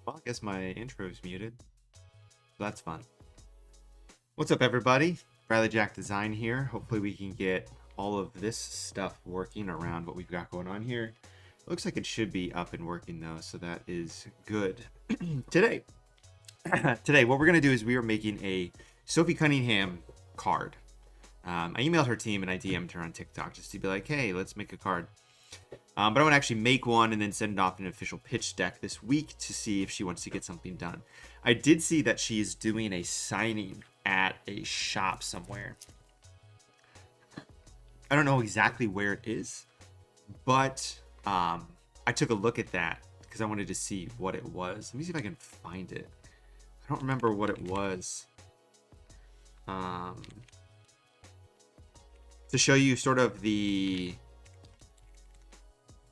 Well, I guess my intro is muted. That's fun. What's up, everybody? Bradley Jack Design here. Hopefully we can get all of this stuff working around what we've got going on here. It looks like it should be up and working though, so that is good. Today, what we're gonna do is we are making a Sophie Cunningham card. I emailed her team and I DM'd her on TikTok just to be like, hey, let's make a card. But I want to actually make one and then send it off in an official pitch deck this week to see if she wants to get something done. I did see that she is doing a signing at a shop somewhere. I don't know exactly where it is, but I took a look at that because I wanted to see what it was. Let me see if I can find it. I don't remember what it was. To show you sort of the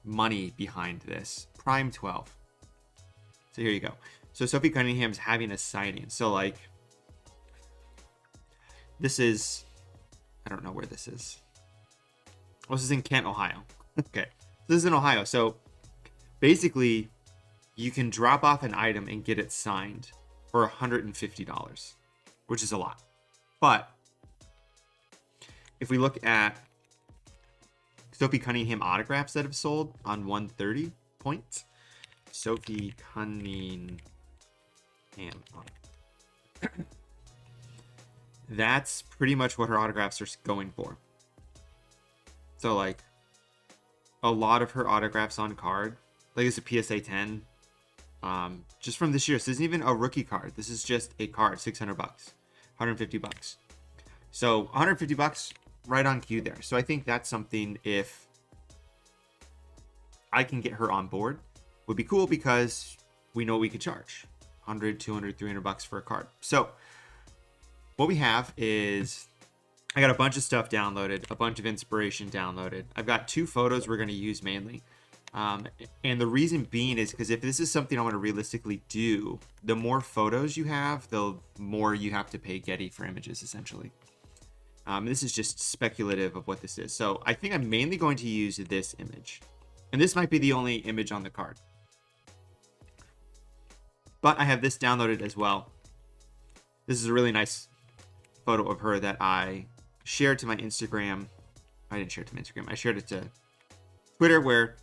money behind this. Prime 12. So here you go. So Sophie Cunningham's having a signing. So like, this is, I don't know where this is. Oh, this is in Kent, Ohio. Okay. This is in Ohio. So basically, you can drop off an item and get it signed for $150, which is a lot. But if we look at Sophie Cunningham autographs that have sold on 130 points. Sophie Cunningham. That's pretty much what her autographs are going for. So like a lot of her autographs on card, like it's a PSA 10, just from this year. So this isn't even a rookie card. This is just a card, $600, $150. So $150. Right on cue there. So I think that's something, if I can get her on board, would be cool because we know we could charge 100, 200, 300 bucks for a card. So what we have is I got a bunch of stuff downloaded, a bunch of inspiration downloaded. I've got 2 photos we're going to use mainly. And the reason being is because if this is something I want to realistically do, the more photos you have, the more you have to pay Getty for images, essentially. This is just speculative of what this is. So I think I'm mainly going to use this image. And this might be the only image on the card. But I have this downloaded as well. This is a really nice photo of her that I shared to my Instagram. I didn't share it to my Instagram. I shared it to Twitter, where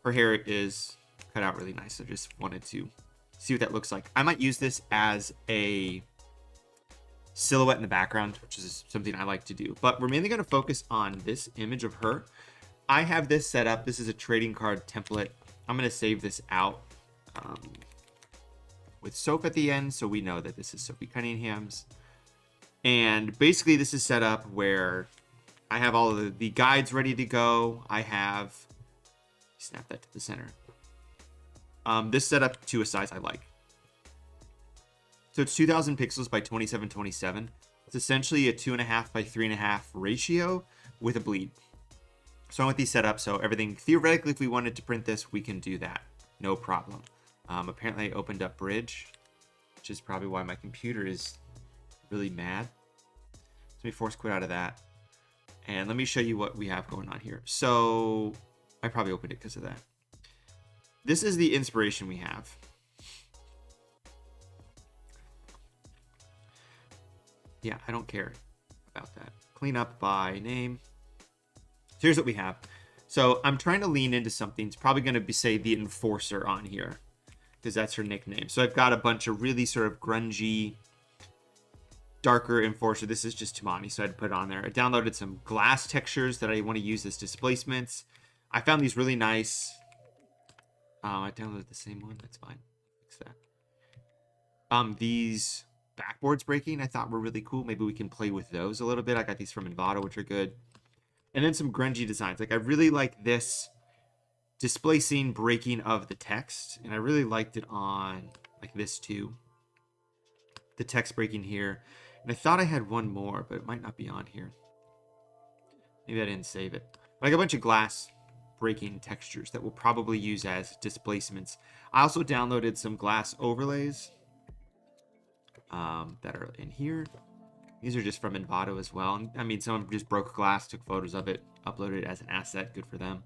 her hair is cut out really nice. I just wanted to see what that looks like. I might use this as a silhouette in the background, which is something I like to do, but we're mainly going to focus on this image of her. I have this set up. This is a trading card template. I'm going to save this out with Soap at the end, so we know that this is Sophie Cunningham's. And basically this is set up where I have all of the guides ready to go. I have, snap that to the center. This set up to a size I like. So it's 2000 pixels by 2727. It's essentially a 2.5 by 3.5 ratio with a bleed. So I want these set up so everything, theoretically, if we wanted to print this, we can do that. No problem. Apparently I opened up Bridge, which is probably why my computer is really mad. So let me force quit out of that. And let me show you what we have going on here. So I probably opened it because of that. This is the inspiration we have. Yeah, I don't care about that. Clean up by name. So here's what we have. So I'm trying to lean into something. It's probably going to be, say, the Enforcer on here, because that's her nickname. So I've got a bunch of really sort of grungy, darker Enforcer. This is just Tamani, so I'd put it on there. I downloaded some glass textures that I want to use as displacements. I found these really nice. I downloaded the same one. That's fine. Fix that. These backboards breaking I thought were really cool. Maybe we can play with those a little bit. I got these from Envato, which are good. And then some grungy designs. Like I really like this displacing breaking of the text, and I really liked it on like this too. The text breaking here. And I thought I had one more, but it might not be on here. Maybe I didn't save it. Like a bunch of glass breaking textures that we'll probably use as displacements. I also downloaded some glass overlays that are in here. These are just from Envato as well. I mean, someone just broke glass, took photos of it, uploaded it as an asset. Good for them.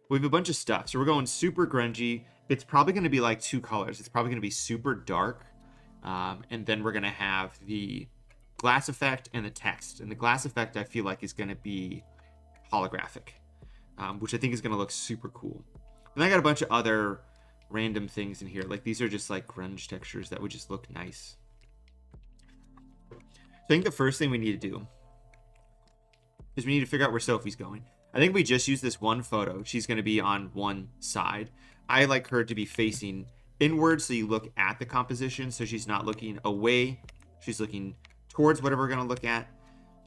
We have a bunch of stuff. So we're going super grungy. it's probably going to be like 2 colors. It's probably going to be super dark. And then we're going to have the glass effect and the text. And the glass effect, I feel like, is going to be holographic, which I think is going to look super cool. And I got a bunch of other random things in here. Like these are just like grunge textures that would just look nice. So I think the first thing we need to do is we need to figure out where Sophie's going. I think we just use this one photo. She's going to be on one side. I like her to be facing inward, so you look at the composition, so she's not looking away. She's looking towards whatever we're going to look at.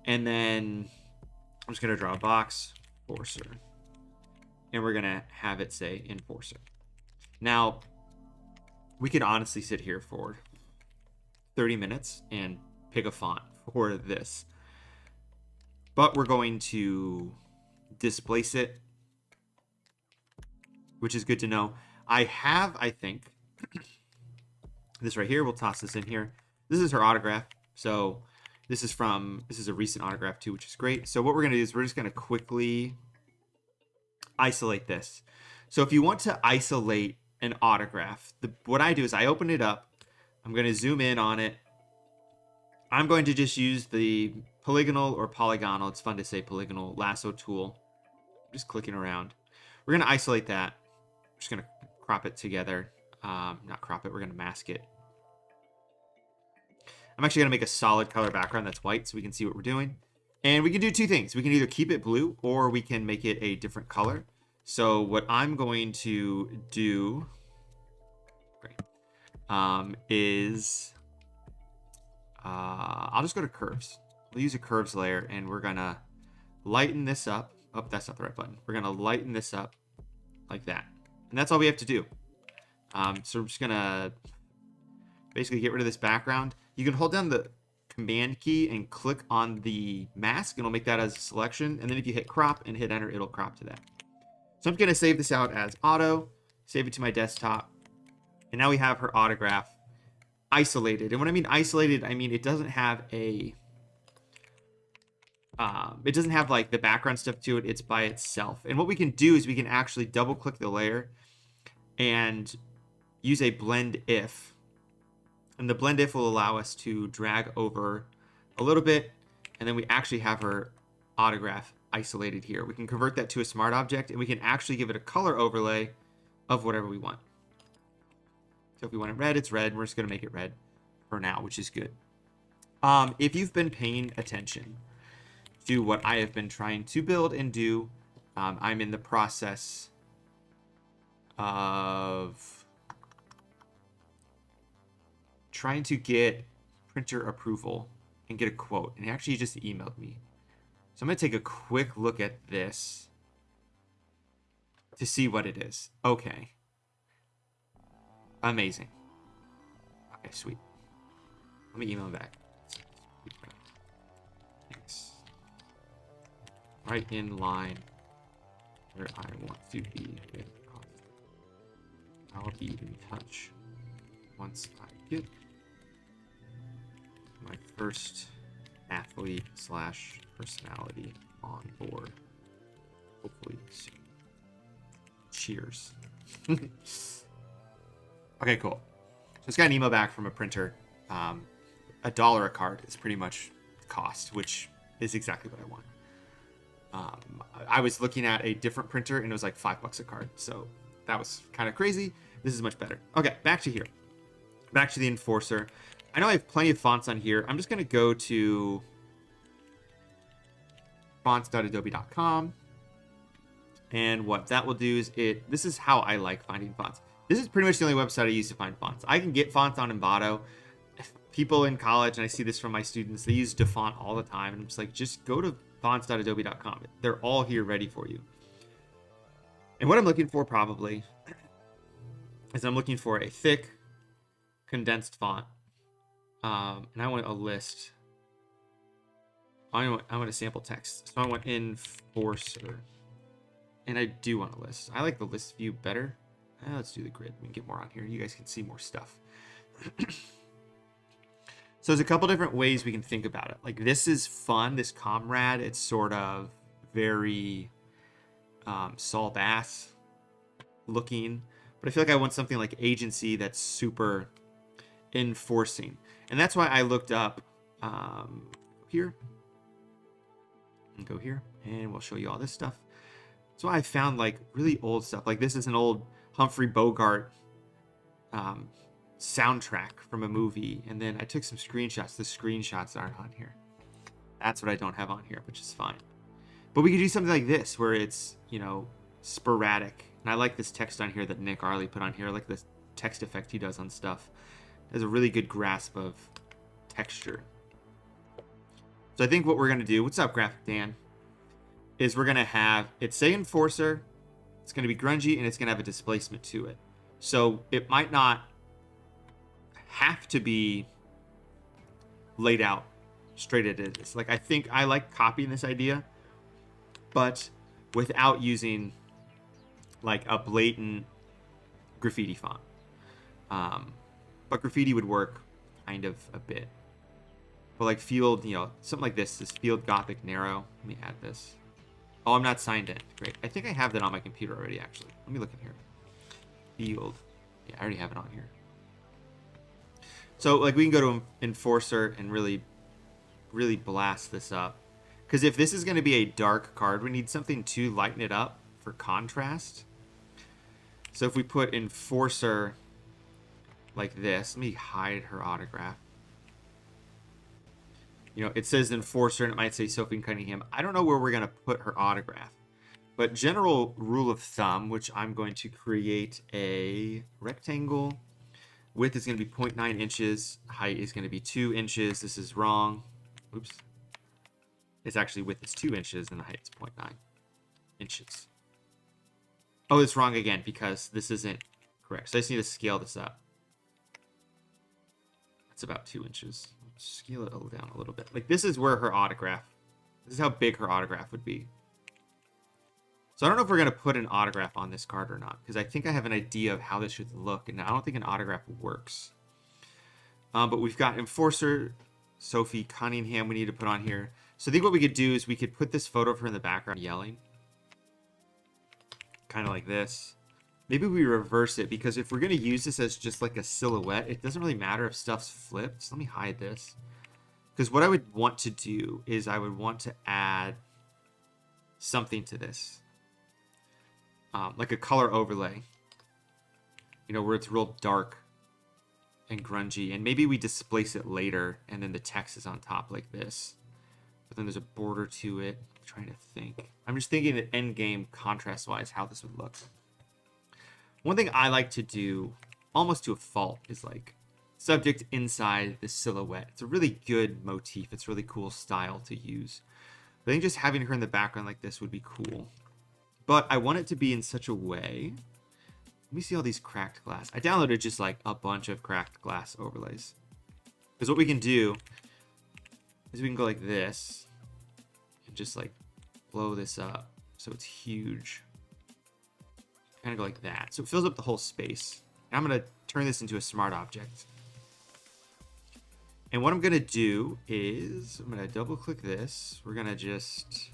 And then I'm just going to draw a box, Enforcer. And we're going to have it say Enforcer. Now, we could honestly sit here for 30 minutes and pick a font for this. But we're going to displace it, which is good to know. I think, this right here. We'll toss this in here. This is her autograph. So this is a recent autograph too, which is great. So what we're going to do is we're just going to quickly isolate this. So if you want to isolate an autograph, what I do is I open it up. I'm going to zoom in on it. I'm going to just use the polygonal or polygonal. It's fun to say polygonal lasso tool. Just clicking around. We're going to isolate that. I'm just going to crop it together. Not crop it. We're going to mask it. I'm actually going to make a solid color background that's white so we can see what we're doing. And we can do two things. We can either keep it blue or we can make it a different color. So what I'm going to do is I'll just go to curves. We'll use a curves layer and we're going to lighten this up. Oh, that's not the right button. We're going to lighten this up like that. And that's all we have to do. So we're just going to basically get rid of this background. You can hold down the command key and click on the mask and it'll make that as a selection. And then if you hit crop and hit enter, it'll crop to that. So I'm going to save this out as auto, save it to my desktop. And now we have her autograph isolated. And when I mean isolated, I mean it doesn't have like the background stuff to it. It's by itself. And what we can do is we can actually double click the layer and use a blend if. And the blend if will allow us to drag over a little bit. And then we actually have her autograph isolated here. We can convert that to a smart object and we can actually give it a color overlay of whatever we want. So if we want it red, it's red. We're just going to make it red for now, which is good. If you've been paying attention to what I have been trying to build and do, I'm in the process of trying to get printer approval and get a quote. And actually just emailed me. So I'm going to take a quick look at this to see what it is. Okay. Amazing. Okay, sweet. Let me email him back. Thanks. Right in line where I want to be with content. I'll be in touch once I get my first athlete / personality on board. Hopefully soon. Cheers. Okay, cool. So it's got an email back from a printer. $1 a card is pretty much the cost, which is exactly what I want. I was looking at a different printer and it was like $5 a card. So that was kind of crazy. This is much better. Okay, back to here. Back to the Enforcer. I know I have plenty of fonts on here. I'm just going to go to fonts.adobe.com. And what that will do is this is how I like finding fonts. This is pretty much the only website I use to find fonts. I can get fonts on Envato. People in college, and I see this from my students, they use DaFont all the time. And I'm just like, just go to fonts.adobe.com. They're all here ready for you. And what I'm looking for probably is I'm looking for a thick, condensed font. And I want a list. I want a sample text. So I want Enforcer. And I do want a list. I like the list view better. Let's do the grid. We can get more on here. You guys can see more stuff. So there's a couple different ways we can think about it. Like this is fun. This comrade, it's sort of very Saul Bass looking. But I feel like I want something like agency that's super enforcing. And that's why I looked up here. And go here. And we'll show you all this stuff. That's why I found like really old stuff. Like this is an old Humphrey Bogart soundtrack from a movie. And then I took some screenshots. The screenshots aren't on here. That's what I don't have on here, which is fine. But we could do something like this where it's, you know, sporadic. And I like this text on here that Nick Arley put on here. I like this text effect he does on stuff. It has a really good grasp of texture. So I think what we're going to do, what's up, Graphic Dan, is we're going to have it say Enforcer. It's going to be grungy, and it's going to have a displacement to it. So it might not have to be laid out straight as it is. Like, I think I like copying this idea, but without using like a blatant graffiti font. But graffiti would work kind of a bit. But like field, you know, something like this field Gothic narrow. Let me add this. Oh, I'm not signed in. Great. I think I have that on my computer already, actually. Let me look in here. Field. Yeah, I already have it on here. So like we can go to Enforcer and really blast this up. Because if this is going to be a dark card, we need something to lighten it up for contrast. So if we put Enforcer like this, let me hide her autograph. You know, it says Enforcer and it might say Sophie and Cunningham. I don't know where we're going to put her autograph. But general rule of thumb, which I'm going to create a rectangle. Width is going to be 0.9 inches. Height is going to be 2 inches. This is wrong. Oops. It's actually width is 2 inches and the height is 0.9 inches. Oh, it's wrong again because this isn't correct. So I just need to scale this up. That's about 2 inches. Scale it down a little bit. Like this is where her autograph, this is how big her autograph would be. So I don't know if we're going to put an autograph on this card or not, because I think I have an idea of how this should look, and I don't think an autograph works. But we've got Enforcer, Sophie, Cunningham we need to put on here. So I think what we could do is we could put this photo of her in the background yelling. Kind of like this. Maybe we reverse it, because if we're going to use this as just like a silhouette, it doesn't really matter if stuff's flipped. So let me hide this. Because what I would want to do is I would want to add something to this. Like a color overlay. You know, where it's real dark and grungy. And maybe we displace it later and then the text is on top like this. But then there's a border to it. I'm trying to think. I'm just thinking that end game contrast-wise how this would look. One thing I like to do, almost to a fault, is like subject inside the silhouette. It's a really good motif. It's really cool style to use. But I think just having her in the background like this would be cool. But I want it to be in such a way. Let me see all these cracked glass. I downloaded just like a bunch of cracked glass overlays. Because what we can do is we can go like this and just like blow this up so it's huge. Kind of go like that. So it fills up the whole space. And I'm going to turn this into a smart object. And what I'm going to do is I'm going to double click this. We're going to just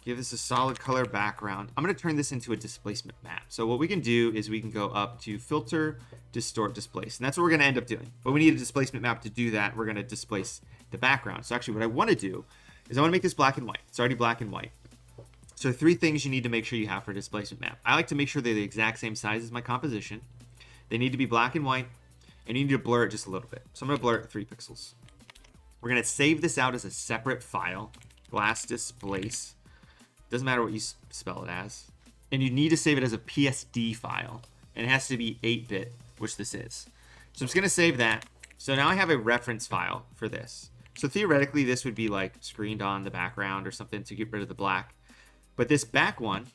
give this a solid color background. I'm going to turn this into a displacement map. So what we can do is we can go up to filter, distort, displace. And that's what we're going to end up doing. But we need a displacement map to do that. We're going to displace the background. So actually what I want to do is I want to make this black and white. It's already black and white. So 3 things you need to make sure you have for a displacement map. I like to make sure they're the exact same size as my composition. They need to be black and white, and you need to blur it just a little bit. So I'm going to blur it 3 pixels. We're going to save this out as a separate file, glass displace. Doesn't matter what you spell it as. And you need to save it as a PSD file, and it has to be 8-bit, which this is. So I'm just going to save that. So now I have a reference file for this. So theoretically, this would be like screened on the background or something to get rid of the black. But this back one,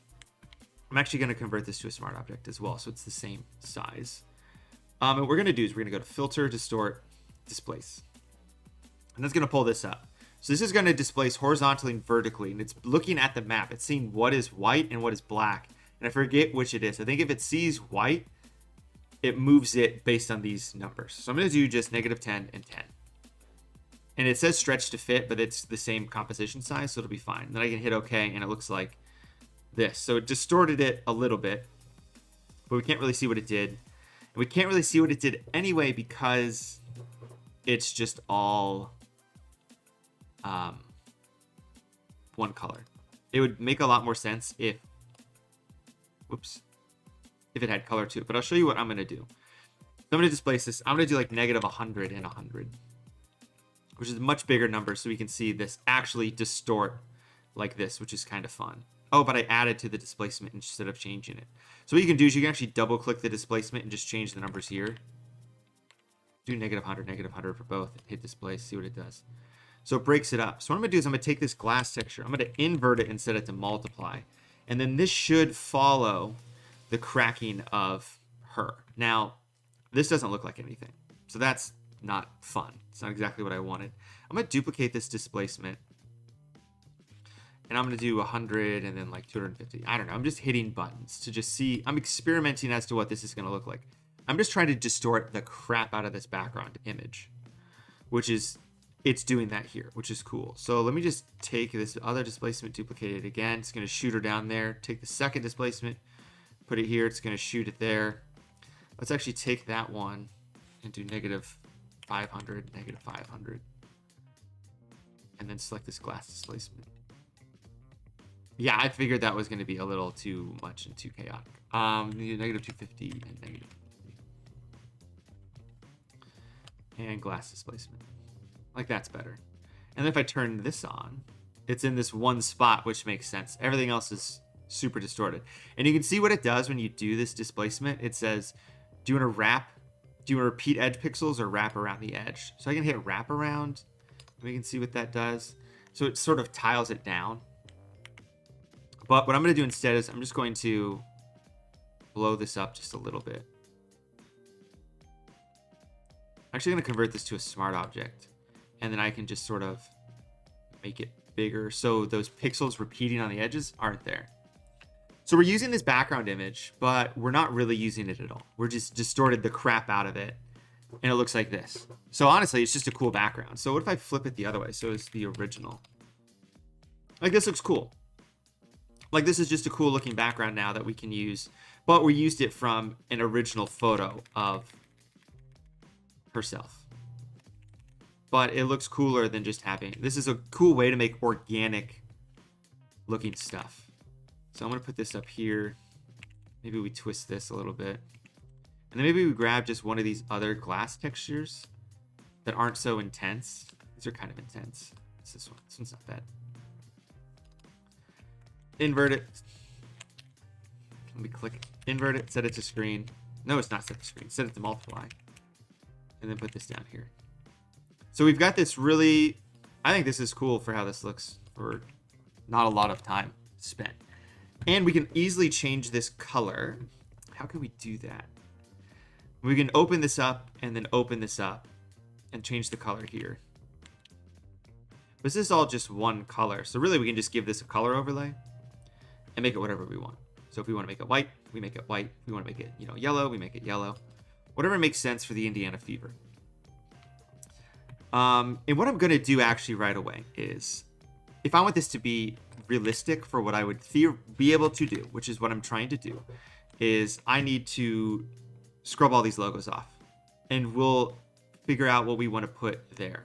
I'm actually going to convert this to a smart object as well, so it's the same size. And what we're going to do is we're going to go to Filter, Distort, Displace. And that's going to pull this up. So this is going to displace horizontally and vertically, and it's looking at the map. It's seeing what is white and what is black. And I forget which it is. I think if it sees white, it moves it based on these numbers. So I'm going to do just -10 and 10. And it says stretch to fit, but it's the same composition size, so it'll be fine. Then I can hit OK, and it looks like this. So it distorted it a little bit. but we can't really see what it did. And we can't really see what it did anyway because it's just all one color. It would make a lot more sense if, whoops, if it had color too. But I'll show you what I'm going to do. So I'm going to displace this. I'm going to do like negative 100 and 100, which is a much bigger number, so we can see this actually distort like this, which is kind of fun. Oh, but I added to the displacement instead of changing it. So what you can do is you can actually double click the displacement and just change the numbers here. Do negative 100 for both. Hit displace, see what it does. So it breaks it up. So what I'm going to do is I'm going to take this glass texture. I'm going to invert it and set it to multiply. And then this should follow the cracking of her. Now, this doesn't look like anything. So that's not fun. It's not exactly what I wanted. I'm going to duplicate this displacement. And I'm going to do 100 and then like 250. I don't know. I'm just hitting buttons to just see. I'm experimenting as to what this is going to look like. I'm just trying to distort the crap out of this background image, which is, it's doing that here, which is cool. So let me just take this other displacement, duplicate it again. It's going to shoot her down there. Take the second displacement, put it here. It's going to shoot it there. Let's actually take that one and do negative 500, negative 500. And then select this glass displacement. Yeah, I figured that was going to be a little too much and too chaotic. Negative 250 and negative 50. And glass displacement. Like that's better. And then if I turn this on, it's in this one spot, which makes sense. Everything else is super distorted. And you can see what it does when you do this displacement. It says, do you want to wrap? Do you want to repeat edge pixels or wrap around the edge? So I can hit wrap around. And we can see what that does. So it sort of tiles it down. But what I'm going to do instead is I'm just going to blow this up just a little bit. I'm actually going to convert this to a smart object. And then I can just sort of make it bigger so those pixels repeating on the edges aren't there. So we're using this background image, but we're not really using it at all. We're just distorted the crap out of it. And it looks like this. So honestly, it's just a cool background. So what if I flip it the other way? So it's the original. Like this looks cool. Like this is just a cool looking background now that we can use. But we used it from an original photo of herself. But it looks cooler than just having... This is a cool way to make organic looking stuff. So I'm going to put this up here. Maybe we twist this a little bit. And then maybe we grab just one of these other glass textures that aren't so intense. These are kind of intense. It's this one. This one's not bad. Invert it. Let me click invert it, set it to screen. No, it's not set to screen. Set it to multiply. And then put this down here. So we've got this really, I think this is cool for how this looks for not a lot of time spent. And we can easily change this color. How can we do that? We can open this up and then open this up and change the color here. But this is all just one color. So really we can just give this a color overlay and make it whatever we want. So if we want to make it white, we make it white. If we want to make it, yellow, we make it yellow. Whatever makes sense for the Indiana fever. And what I'm going to do actually right away is, if I want this to be realistic for what I would be able to do, which is what I'm trying to do, is I need to scrub all these logos off. And we'll figure out what we want to put there.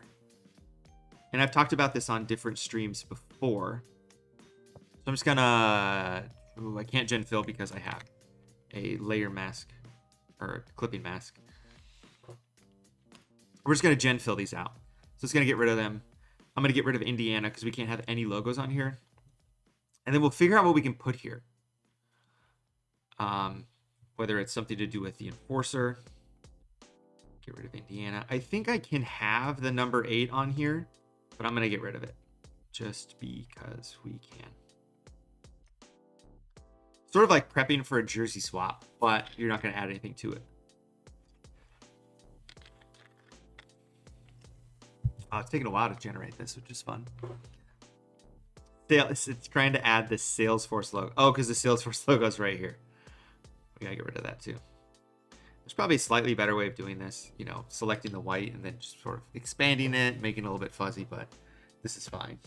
And I've talked about this on different streams before. So I'm just going to... I can't gen fill because I have a layer mask, or clipping mask. We're just going to gen fill these out. So it's going to get rid of them. I'm going to get rid of Indiana because we can't have any logos on here. And then we'll figure out what we can put here. Whether it's something to do with the enforcer. Get rid of Indiana. I think I can have the number 8 on here, but I'm going to get rid of it. Just because we can. Sort of like prepping for a jersey swap, but you're not going to add anything to it. It's taking a while to generate this, which is fun. It's trying to add the Salesforce logo. Oh, because the Salesforce logo is right here. We gotta get rid of that too. There's probably a slightly better way of doing this. Selecting the white and then just sort of expanding it, making it a little bit fuzzy, but this is fine.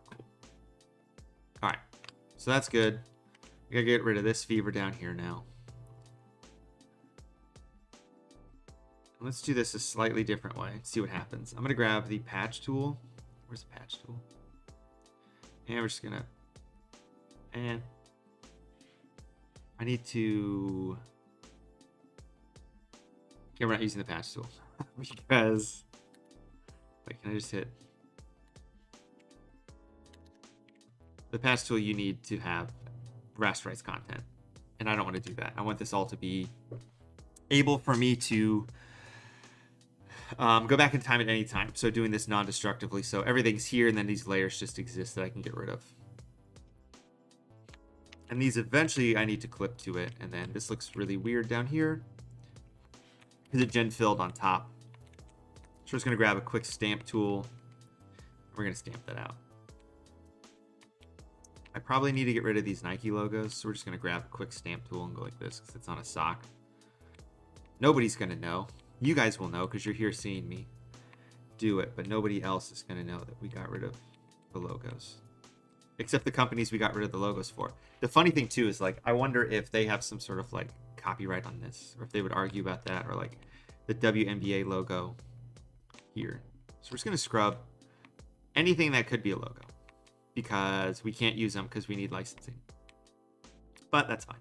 Cool. All right. So that's good. We gotta get rid of this fever down here now. Let's do this a slightly different way. See what happens. I'm gonna grab the patch tool. Where's the patch tool? And we're just gonna... And... I need to... Okay, we're not using the patch tool. Because... Wait, can I just hit... The patch tool, you need to have rasterize content. And I don't want to do that. I want this all to be able for me to go back in time at any time. So doing this non-destructively. So everything's here and then these layers just exist that I can get rid of. And these eventually I need to clip to it. And then this looks really weird down here. Because it gen filled on top. So we're just going to grab a quick stamp tool. We're going to stamp that out. I probably need to get rid of these Nike logos. So we're just going to grab a quick stamp tool and go like this because it's on a sock. Nobody's going to know. You guys will know because you're here seeing me do it. But nobody else is going to know that we got rid of the logos. Except the companies we got rid of the logos for. The funny thing too is like, I wonder if they have some sort of like copyright on this. Or if they would argue about that. Or like the WNBA logo here. So we're just going to scrub anything that could be a logo. Because we can't use them because we need licensing. But that's fine.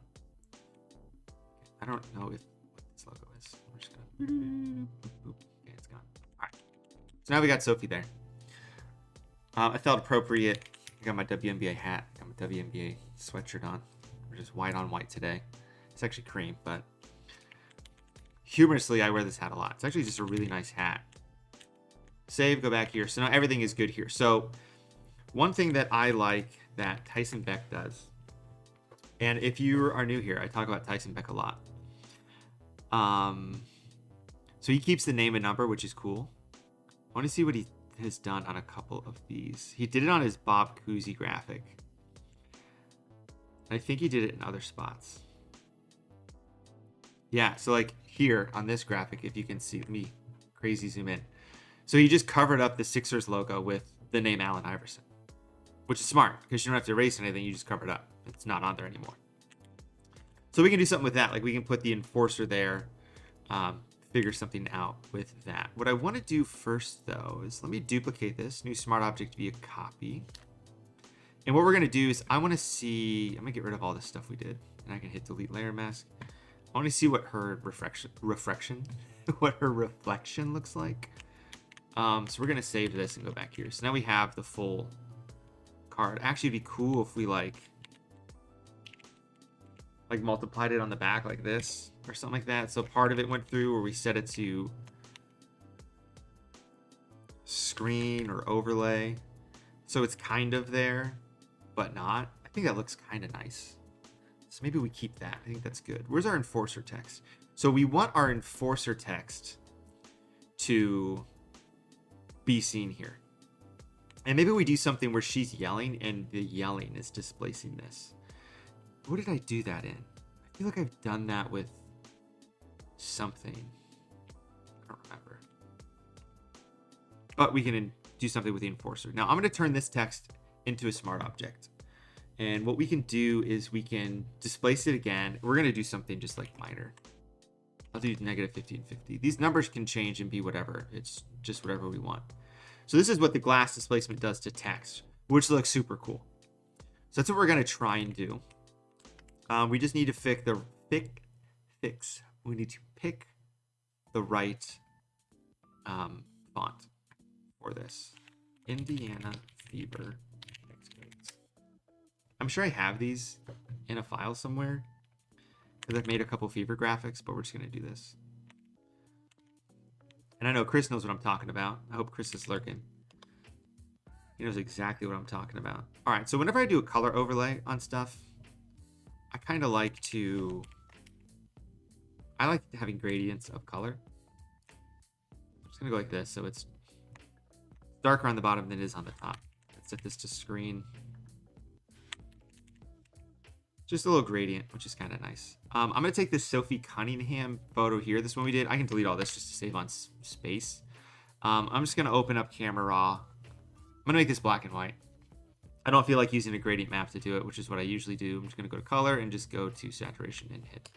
I don't know if what this logo is. We're just gonna... Okay, it's gone. Alright. So now we got Sophie there. I felt appropriate. I got my WNBA hat. I got my WNBA sweatshirt on. We're just white on white today. It's actually cream, but humorously, I wear this hat a lot. It's actually just a really nice hat. Save, go back here. So now everything is good here. So one thing that I like that Tyson Beck does, and if you are new here, I talk about Tyson Beck a lot. So he keeps the name and number, which is cool. I want to see what he has done on a couple of these. He did it on his Bob Cousy graphic. I think he did it in other spots. Yeah, so like here on this graphic, if you can see, let me crazy zoom in. So he just covered up the Sixers logo with the name Allen Iverson. Which is smart, because you don't have to erase anything, you just cover it up. It's not on there anymore. So we can do something with that. Like we can put the enforcer there, figure something out with that. What I want to do first, though, is let me duplicate this. New smart object via copy. And what we're going to do is I want to see... I'm going to get rid of all this stuff we did. And I can hit delete layer mask. I want to see what her what her reflection looks like. So we're going to save this and go back here. So now we have the full... card. Actually, it'd be cool if we like multiplied it on the back like this or something like that. So part of it went through, or we set it to screen or overlay. So it's kind of there, but not. I think that looks kind of nice. So maybe we keep that. I think that's good. Where's our enforcer text? So we want our enforcer text to be seen here. And maybe we do something where she's yelling and the yelling is displacing this. What did I do that in? I feel like I've done that with something. I don't remember. But we can do something with the enforcer. Now I'm going to turn this text into a smart object. And what we can do is we can displace it again. We're going to do something just like minor. I'll do -50 and 50. These numbers can change and be whatever. It's just whatever we want. So this is what the glass displacement does to text, which looks super cool. So that's what we're going to try and do. We just need to We need to pick the right font for this. Indiana Fever text codes. I'm sure I have these in a file somewhere because I've made a couple Fever graphics, but we're just going to do this. And I know Chris knows what I'm talking about. I hope Chris is lurking. He knows exactly what I'm talking about. All right, so whenever I do a color overlay on stuff, I kind of like to... I like having gradients of color. I'm just going to go like this, so it's darker on the bottom than it is on the top. Let's set this to screen. Just a little gradient, which is kind of nice. I'm going to take this Sophie Cunningham photo here. This one we did. I can delete all this just to save on space. I'm just going to open up Camera Raw. I'm going to make this black and white. I don't feel like using a gradient map to do it, which is what I usually do. I'm just going to go to color and just go to saturation and hit that.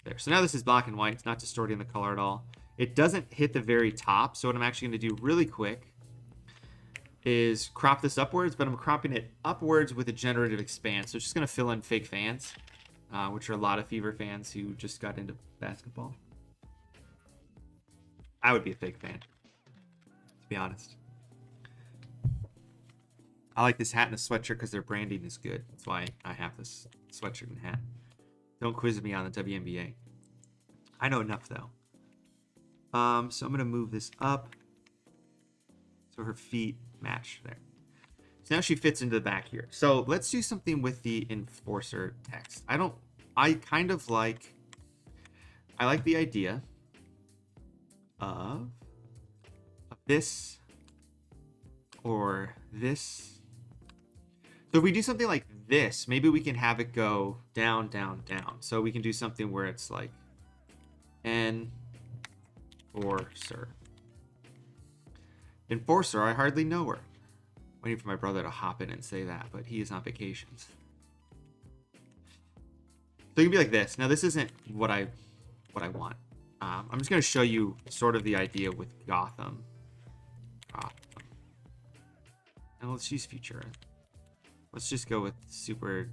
There. So now this is black and white. It's not distorting the color at all. It doesn't hit the very top. So what I'm actually going to do really quick is crop this upwards, but I'm cropping it upwards with a generative expand. So it's just going to fill in fake fans, which are a lot of Fever fans who just got into basketball. I would be a fake fan, to be honest. I like this hat and this sweatshirt because their branding is good. That's why I have this sweatshirt and hat. Don't quiz me on the WNBA. I know enough, though. So I'm going to move this up so her feet match there. So now she fits into the back here. So let's do something with the enforcer text. I like the idea of this or this. So if we do something like this, maybe we can have it go down, down, down. So we can do something where it's like enforcer. Enforcer, I hardly know her. Waiting for my brother to hop in and say that, but he is on vacations. So it can be like this. Now this isn't what I want. I'm just going to show you sort of the idea with Gotham. And let's use Futura. Let's just go with super.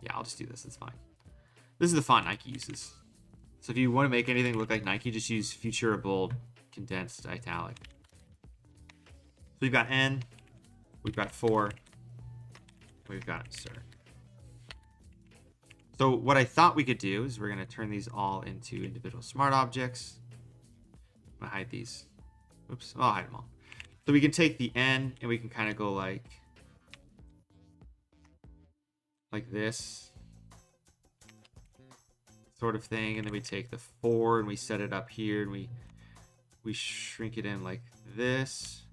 Yeah, I'll just do this. It's fine. This is the font Nike uses. So if you want to make anything look like Nike, just use Futura bold, condensed, italic. So we've got N, we've got 4, we've got Sir. So what I thought we could do is we're going to turn these all into individual smart objects. I'm going to hide these. Oops, I'll hide them all. So we can take the N and we can kind of go like this sort of thing. And then we take the 4 and we set it up here and we shrink it in like this.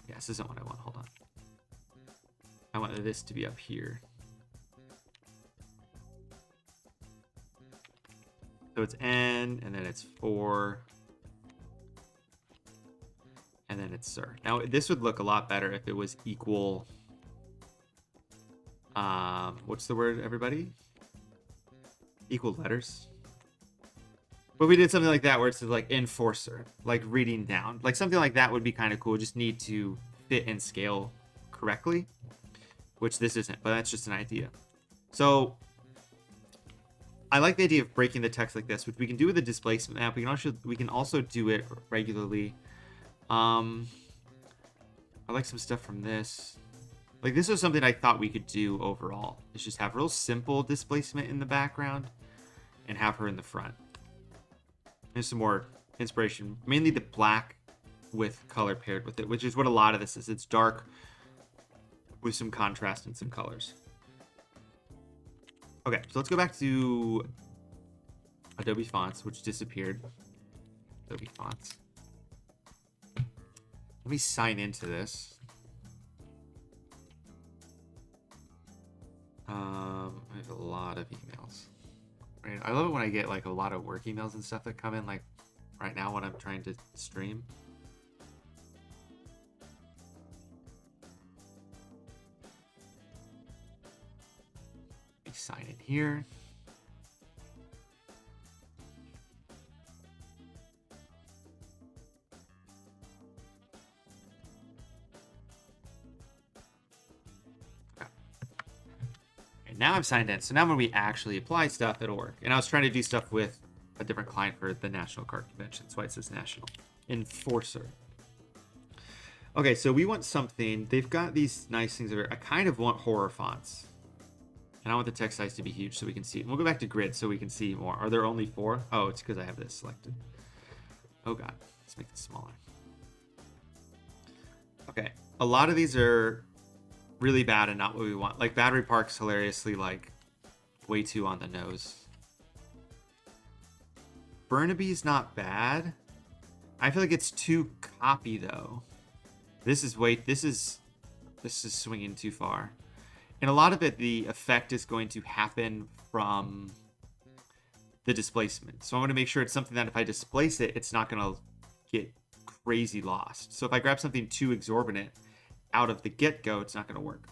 Yeah, this isn't what I want. Hold on. I want this to be up here. So it's N, and then it's 4, and then it's Sir. Now, this would look a lot better if it was equal. What's the word, everybody? Equal letters. But we did something like that where it's like enforcer, like reading down. Like something like that would be kind of cool. Just need to fit and scale correctly, which this isn't, but that's just an idea. So I like the idea of breaking the text like this, which we can do with the displacement map. We can also do it regularly. I like some stuff from this. Like this was something I thought we could do overall. Is just have real simple displacement in the background and have her in the front. There's some more inspiration, mainly the black with color paired with it, which is what a lot of this is. It's dark with some contrast and some colors. Okay, so let's go back to Adobe Fonts, which disappeared. Adobe Fonts. Let me sign into this. I have a lot of emails. Right? I love it when I get like a lot of work emails and stuff that come in, like right now when I'm trying to stream. Sign in here. Okay. And now I'm signed in. So now when we actually apply stuff, it'll work. And I was trying to do stuff with a different client for the National Card Convention. That's why it says National. Enforcer. Okay, so we want something. They've got these nice things over. I kind of want horror fonts. And I want the text size to be huge so we can see it. And we'll go back to grid so we can see more. Are there only 4? Oh, it's because I have this selected. Oh god, let's make this smaller. Okay, a lot of these are really bad and not what we want. Like Battery Park's hilariously like way too on the nose. Burnaby's not bad. I feel like it's too copy though. This is swinging too far. And a lot of it, the effect is going to happen from the displacement. So I want to make sure it's something that if I displace it, it's not going to get crazy lost. So if I grab something too exorbitant out of the get-go, it's not going to work.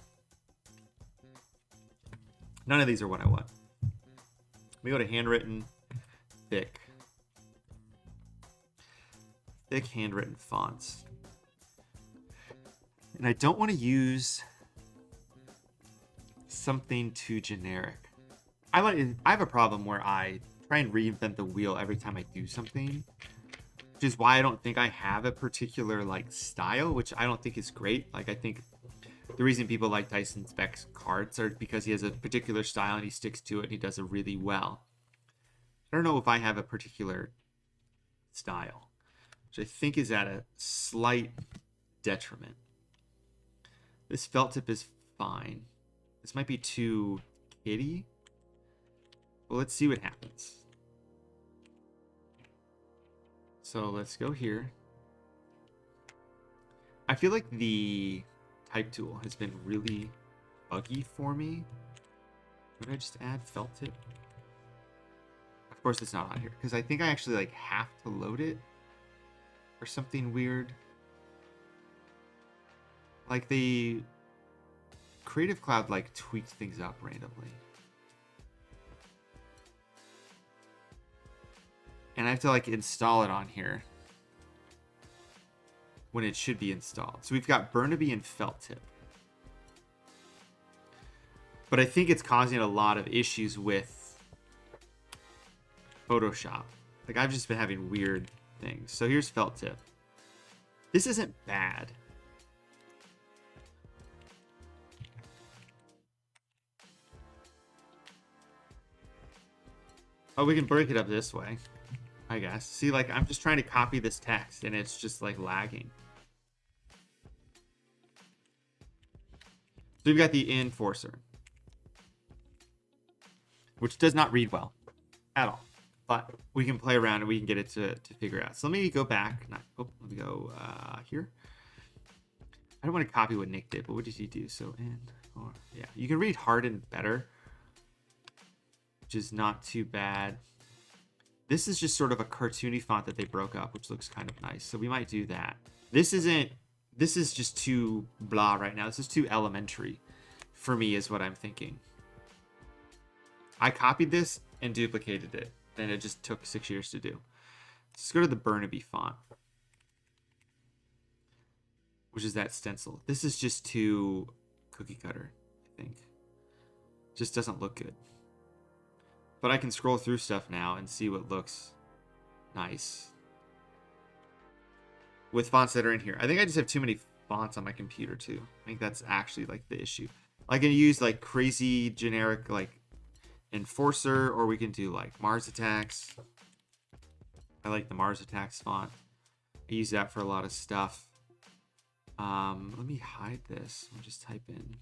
None of these are what I want. We go to handwritten, thick handwritten fonts. And I don't want to use something too generic. I have a problem where I try and reinvent the wheel every time I do something, which is why I don't think I have a particular like style, which I don't think is great. Like I think the reason people like Tyson Speck's cards are because he has a particular style and he sticks to it and he does it really well. I don't know if I have a particular style, which I think is at a slight detriment. This felt tip is fine. This might be too kitty. Well, let's see what happens. So let's go here. I feel like the type tool has been really buggy for me. Would I just add felt tip? Of course it's not on here because I think I actually like have to load it or something weird. Like the Creative Cloud like tweaked things up randomly. And I have to like install it on here when it should be installed. So we've got Burnaby and felt tip. But I think it's causing a lot of issues with Photoshop. Like I've just been having weird things. So here's felt tip. This isn't bad. Oh, we can break it up this way, I guess. See, like I'm just trying to copy this text and it's just like lagging. So we've got the enforcer, which does not read well at all. But we can play around and we can get it to figure out. So let me go back. Let me go here. I don't want to copy what Nick did, but what did he do? So yeah, you can read harden better, which is not too bad. This is just sort of a cartoony font that they broke up, which looks kind of nice. So we might do that. This is just too blah right now. This is too elementary for me is what I'm thinking. I copied this and duplicated it. And it just took 6 years to do. Let's go to the Burnaby font, which is that stencil. This is just too cookie cutter, I think. Just doesn't look good. But I can scroll through stuff now and see what looks nice with fonts that are in here. I think I just have too many fonts on my computer too. I think that's actually like the issue. I can use like crazy generic like Enforcer, or we can do like Mars Attacks. I like the Mars Attacks font. I use that for a lot of stuff. Let me hide this. I'll just type in.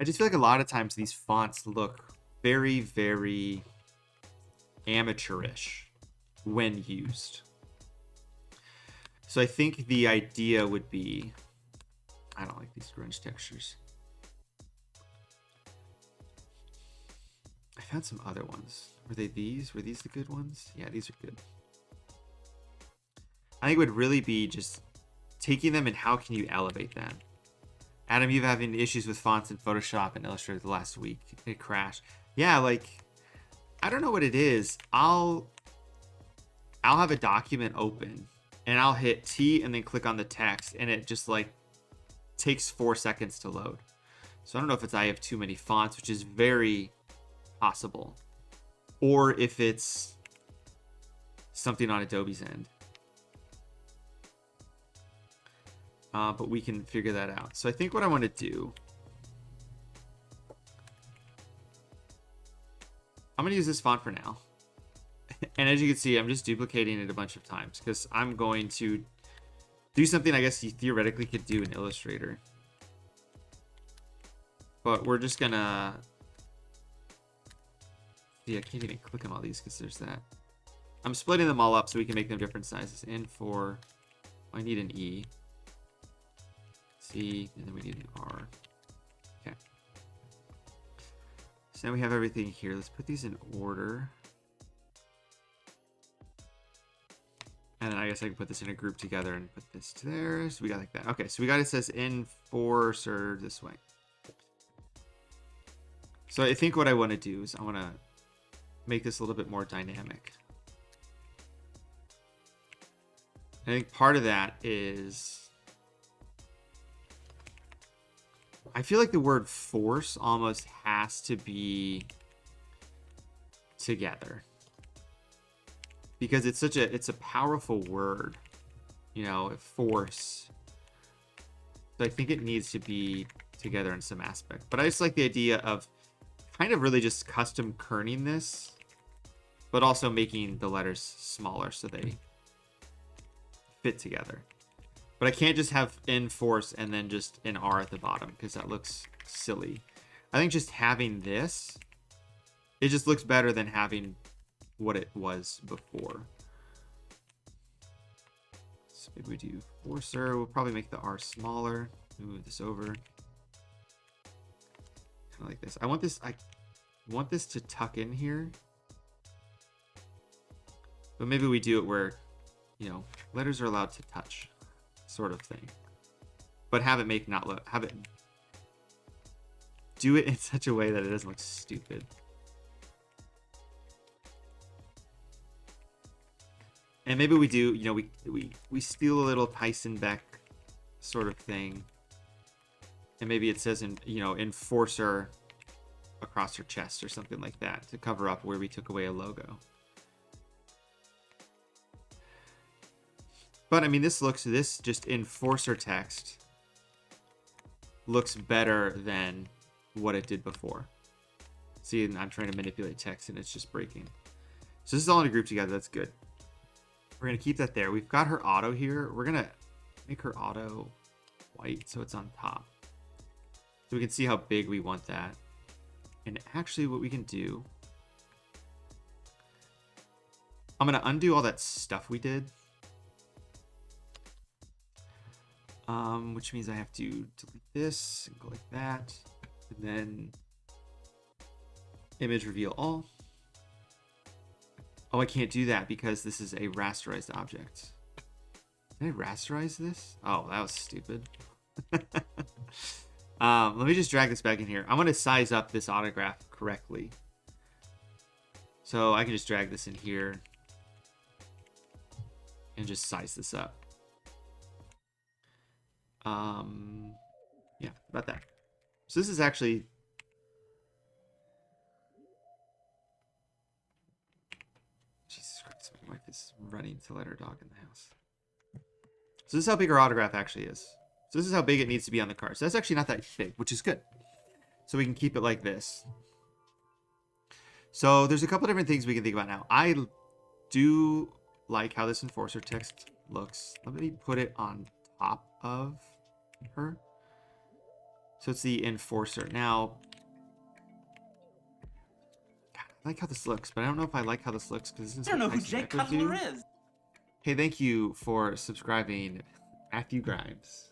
I just feel like a lot of times these fonts look very, very amateurish when used. So I think the idea would be, I don't like these grunge textures. I found some other ones. Were they these? Were these the good ones? Yeah, these are good. I think it would really be just taking them and how can you elevate them? Adam, you've having issues with fonts in Photoshop and Illustrator the last week. It crashed. Yeah, like, I don't know what it is. I'll have a document open and I'll hit T and then click on the text and it just like takes 4 seconds to load. So I don't know if it's I have too many fonts, which is very possible, or if it's something on Adobe's end. But we can figure that out. So I think what I want to do, I'm going to use this font for now. And as you can see, I'm just duplicating it a bunch of times because I'm going to do something I guess you theoretically could do in Illustrator. But we're just going to... Yeah, I can't even click on all these because there's that. I'm splitting them all up so we can make them different sizes. And for... I need an E. Let's C, and then we need an R. Okay. So now we have everything here. Let's put these in order. And then I guess I can put this in a group together and put this to there. So we got like that. Okay, so we got it says enforcer this way. So I think what I want to do is I want to make this a little bit more dynamic. I think part of that is I feel like the word force almost has to be together because it's a powerful word, you know, force. So I think it needs to be together in some aspect. But I just like the idea of kind of really just custom kerning this, but also making the letters smaller so they fit together. But I can't just have enforce and then just an R at the bottom because that looks silly. I think just having this, it just looks better than having what it was before. So maybe we do forcer. We'll probably make the R smaller. Move this over. Kind of like this. I want this to tuck in here. But maybe we do it where, you know, letters are allowed to touch, sort of thing. But have it make not look, have it do it in such a way that it doesn't look stupid. And maybe we do, you know, we steal a little Tyson Beck sort of thing. And maybe it says, you know, enforcer across her chest or something like that to cover up where we took away a logo. But I mean, this just enforcer text looks better than what it did before. See, I'm trying to manipulate text and it's just breaking. So this is all in a group together. That's good. We're going to keep that there. We've got her auto here. We're going to make her auto white so it's on top. So we can see how big we want that. And actually what we can do, I'm going to undo all that stuff we did. Which means I have to delete this and go like that. And then image reveal all. Oh, I can't do that because this is a rasterized object. Did I rasterize this? Oh, that was stupid. Let me just drag this back in here. I'm going to size up this autograph correctly. So I can just drag this in here and just size this up. Yeah, about that. So this is actually Jesus Christ, my wife is running to let her dog in the house. So this is how big our autograph actually is. So this is how big it needs to be on the card. So that's actually not that big, which is good. So we can keep it like this. So there's a couple different things we can think about now. I do like how this enforcer text looks. Let me put it on top of her. So it's the enforcer. Now, God, I like how this looks, but I don't know if I like how this looks because this is. I don't know who Jake Cutler is. Hey, thank you for subscribing, Matthew Grimes.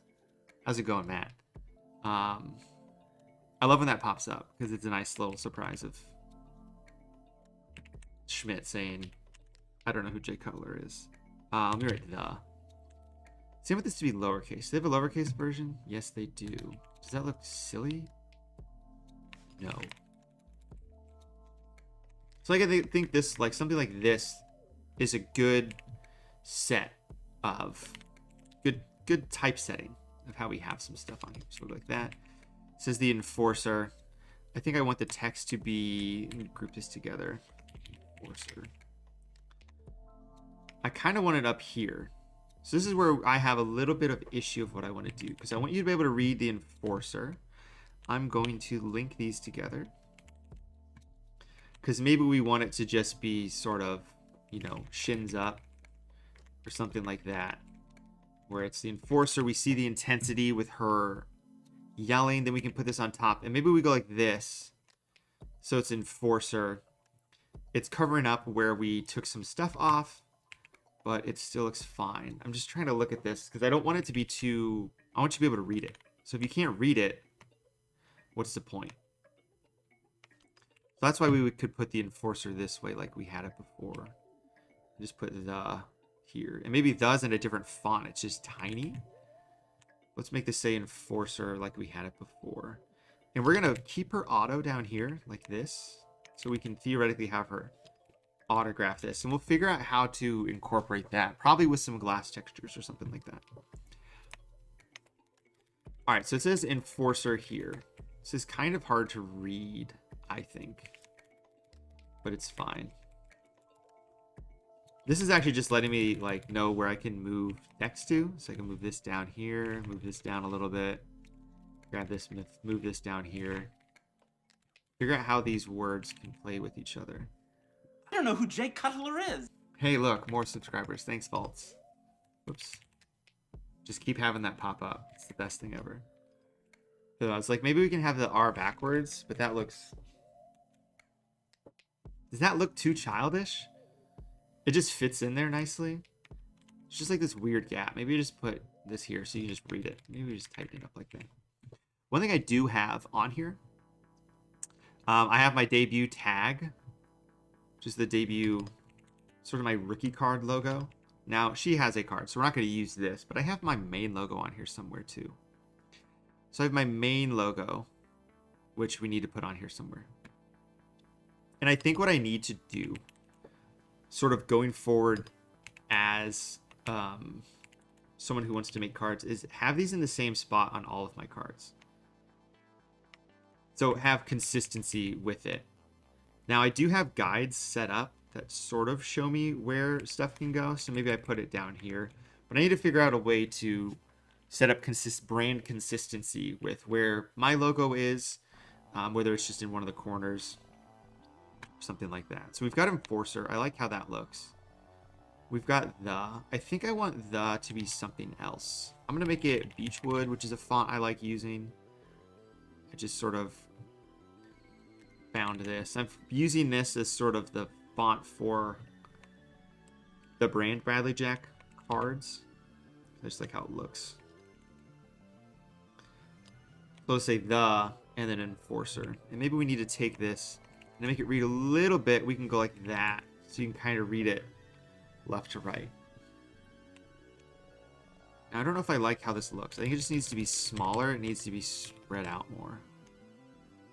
How's it going, Matt? I love when that pops up because it's a nice little surprise of Schmidt saying, "I don't know who Jay Cutler is." Let me write the. See, I want this to be lowercase. Do they have a lowercase version? Yes, they do. Does that look silly? No. So like, I think this, like something like this, is a good set of good typesetting of how we have some stuff on here. So like that. This is the enforcer. I think I want the text to be. Let me group this together. Enforcer. I kind of want it up here. So this is where I have a little bit of issue of what I want to do, because I want you to be able to read the enforcer. I'm going to link these together because maybe we want it to just be sort of, you know, shins up or something like that, where it's the enforcer. We see the intensity with her yelling. Then we can put this on top, and maybe we go like this. So it's enforcer. It's covering up where we took some stuff off, but it still looks fine. I'm just trying to look at this because I don't want it to be too. I want you to be able to read it. So if you can't read it, what's the point? So that's why we could put the enforcer this way like we had it before. Just put the here. And maybe the's in a different font. It's just tiny. Let's make this say enforcer like we had it before. And we're going to keep her auto down here like this. So we can theoretically have her autograph this. And we'll figure out how to incorporate that. Probably with some glass textures or something like that. Alright, so it says enforcer here. This is kind of hard to read, I think. But it's fine. This is actually just letting me like know where I can move text to. So I can move this down here, move this down a little bit. Grab this, move this down here. Figure out how these words can play with each other. I don't know who Jay Cutler is. Hey, look, more subscribers. Thanks, Vaults. Whoops. Just keep having that pop up. It's the best thing ever. So I was like, maybe we can have the R backwards, but that looks... Does that look too childish? It just fits in there nicely. It's just like this weird gap. Maybe you just put this here so you can just read it. Maybe we just tighten it up like that. One thing I do have on here, I have my debut tag, which is the debut, sort of my rookie card logo. Now, she has a card, so we're not going to use this, but I have my main logo on here somewhere too. So I have my main logo, which we need to put on here somewhere. And I think what I need to do, sort of going forward as someone who wants to make cards, is have these in the same spot on all of my cards. So have consistency with it. Now I do have guides set up that sort of show me where stuff can go. So maybe I put it down here. But I need to figure out a way to set up brand consistency with where my logo is, whether it's just in one of the corners, something like that. So we've got enforcer. I like how that looks. We've got the. I think I want the to be something else. I'm going to make it Beechwood, which is a font I like using. I just sort of found this. I'm using this as sort of the font for the brand Bradley Jack cards. I just like how it looks. So let's say the and then enforcer. And maybe we need to take this and make it read a little bit. We can go like that. So you can kind of read it left to right. Now, I don't know if I like how this looks. I think it just needs to be smaller. It needs to be spread out more.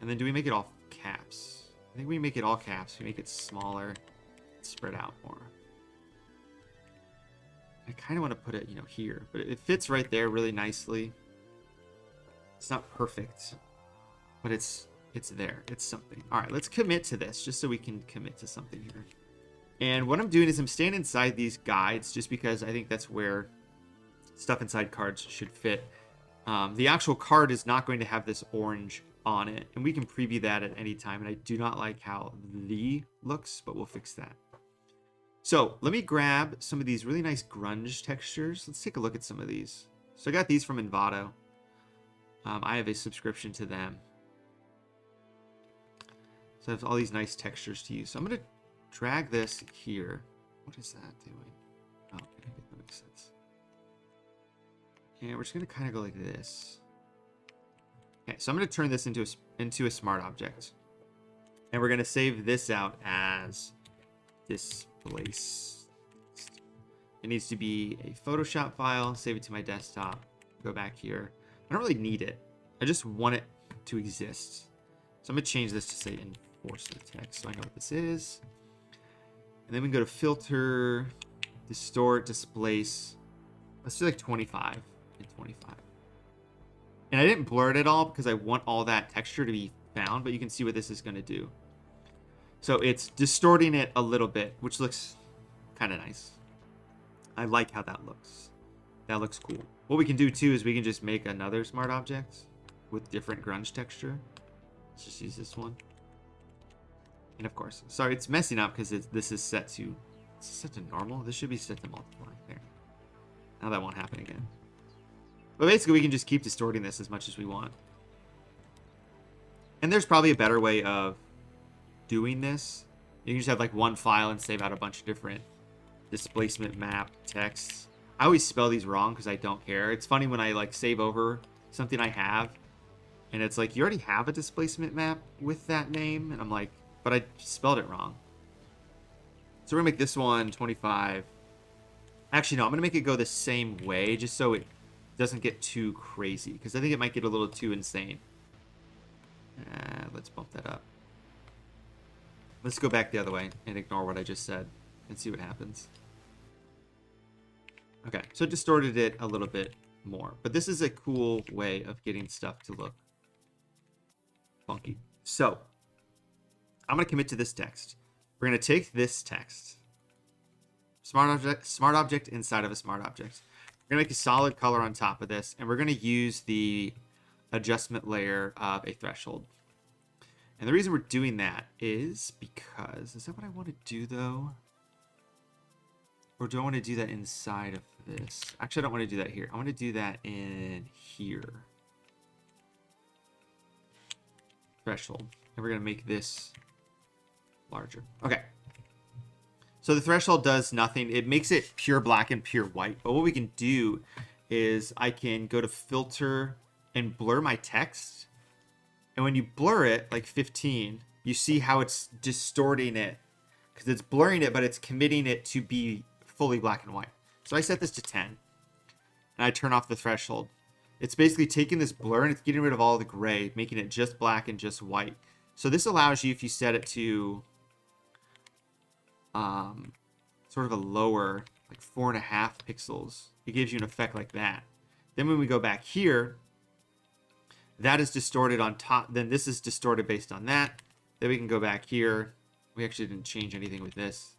And then do we make it all caps? I think we make it all caps. We make it smaller, spread out more. I kind of want to put it, here, but it fits right there really nicely. It's not perfect, but it's there. It's something. All right, let's commit to this just so we can commit to something here. And what I'm doing is I'm staying inside these guides just because I think that's where stuff inside cards should fit. The actual card is not going to have this orange on it, and we can preview that at any time. And I do not like how the looks, but we'll fix that. So let me grab some of these really nice grunge textures. Let's take a look at some of these. So I got these from Envato. I have a subscription to them. So I have all these nice textures to use. So I'm going to drag this here. What is that doing? Oh, okay, that makes sense. And we're just going to kind of go like this. Okay, so I'm going to turn this into a smart object. And we're going to save this out as displace. It needs to be a Photoshop file. Save it to my desktop. Go back here. I don't really need it. I just want it to exist. So I'm going to change this to say enforcer text so I know what this is. And then we can go to filter, distort, displace. Let's do like 25 and 25. And I didn't blur it at all because I want all that texture to be found, but you can see what this is going to do. So it's distorting it a little bit, which looks kind of nice. I like how that looks. That looks cool. What we can do too is we can just make another smart object with different grunge texture. Let's just use this one. And of course, sorry, it's messing up because this is set to normal. This should be set to multiply. There. Now that won't happen again. But basically, we can just keep distorting this as much as we want. And there's probably a better way of doing this. You can just have like one file and save out a bunch of different displacement map texts. I always spell these wrong because I don't care. It's funny when I like save over something I have. And it's like, you already have a displacement map with that name. And I'm like, but I spelled it wrong. So we're going to make this one 25. Actually, no, I'm going to make it go the same way just so it doesn't get too crazy. Because I think it might get a little too insane. Let's bump that up. Let's go back the other way and ignore what I just said and see what happens. Okay, so it distorted it a little bit more. But this is a cool way of getting stuff to look funky. So, I'm going to commit to this text. We're going to take this text, smart object inside of a smart object. We're going to make a solid color on top of this, and we're going to use the adjustment layer of a threshold. And the reason we're doing that is because, is that what I want to do though? Or do I want to do that inside of this? Actually, I don't want to do that here. I want to do that in here. Threshold. And we're going to make this larger. Okay. So the threshold does nothing. It makes it pure black and pure white. But what we can do is I can go to filter and blur my text. And when you blur it, like 15, you see how it's distorting it. Because it's blurring it, but it's committing it to be fully black and white. So I set this to 10. And I turn off the threshold. It's basically taking this blur and it's getting rid of all the gray, making it just black and just white. So this allows you, if you set it to sort of a lower, like 4.5 pixels, it gives you an effect like that. Then when we go back here, that is distorted on top. Then this is distorted based on that. Then we can go back here. We actually didn't change anything with this.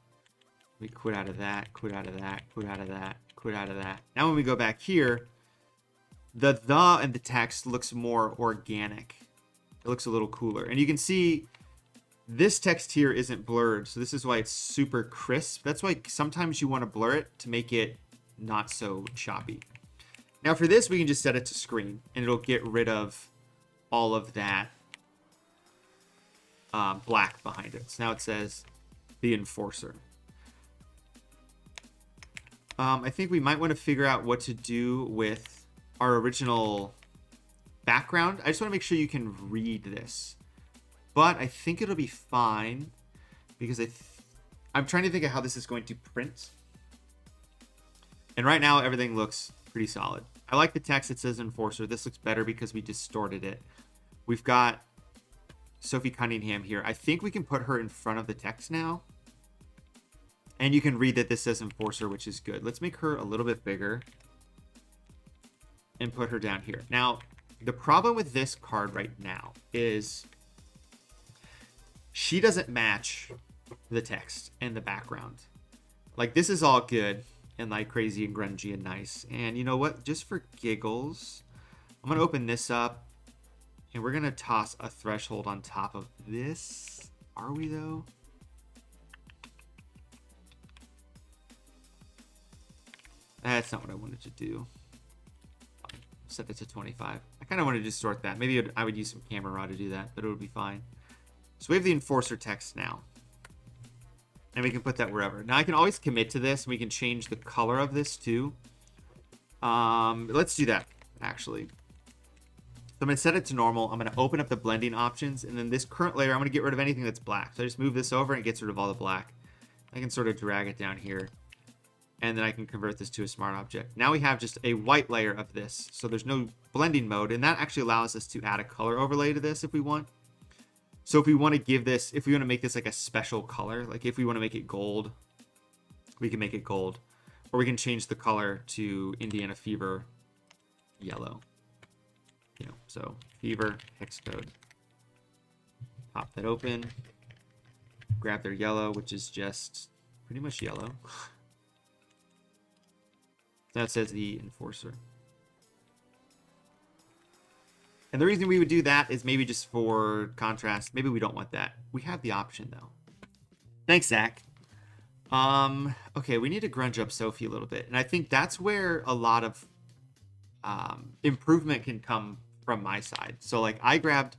We quit out of that, quit out of that, quit out of that, quit out of that. Now when we go back here, the and the text looks more organic. It looks a little cooler. And you can see this text here isn't blurred. So this is why it's super crisp. That's why sometimes you want to blur it to make it not so choppy. Now for this, we can just set it to screen and it'll get rid of all of that black behind it. So now it says the enforcer. I think we might want to figure out what to do with our original background. I just want to make sure you can read this. But I think it'll be fine because I'm trying to think of how this is going to print. And right now, everything looks pretty solid. I like the text that says enforcer. This looks better because we distorted it. We've got Sophie Cunningham here. I think we can put her in front of the text now. And you can read that this says enforcer, which is good. Let's make her a little bit bigger and put her down here. Now, the problem with this card right now is she doesn't match the text and the background. Like, this is all good and like crazy and grungy and nice. And you know what? Just for giggles, I'm going to open this up and we're going to toss a threshold on top of this. Are we though? That's not what I wanted to do. Set it to 25. I kind of wanted to distort that. Maybe I would use some camera raw to do that, but it would be fine. So we have the enforcer text now. And we can put that wherever. Now I can always commit to this. And we can change the color of this too. Let's do that, actually. So I'm going to set it to normal. I'm going to open up the blending options. And then this current layer, I'm going to get rid of anything that's black. So I just move this over and it gets rid of all the black. I can sort of drag it down here. And then I can convert this to a smart object. Now we have just a white layer of this. So there's no blending mode. And that actually allows us to add a color overlay to this if we want. So if we want to give this, if we want to make this like a special color, like if we want to make it gold, we can make it gold. Or we can change the color to Indiana Fever yellow. You know, so Fever hex code. Pop that open. Grab their yellow, which is just pretty much yellow. That says the enforcer. And the reason we would do that is maybe just for contrast. Maybe we don't want that. We have the option though. Thanks, Zach. Okay, we need to grunge up Sophie a little bit. And I think that's where a lot of improvement can come from my side. So like I grabbed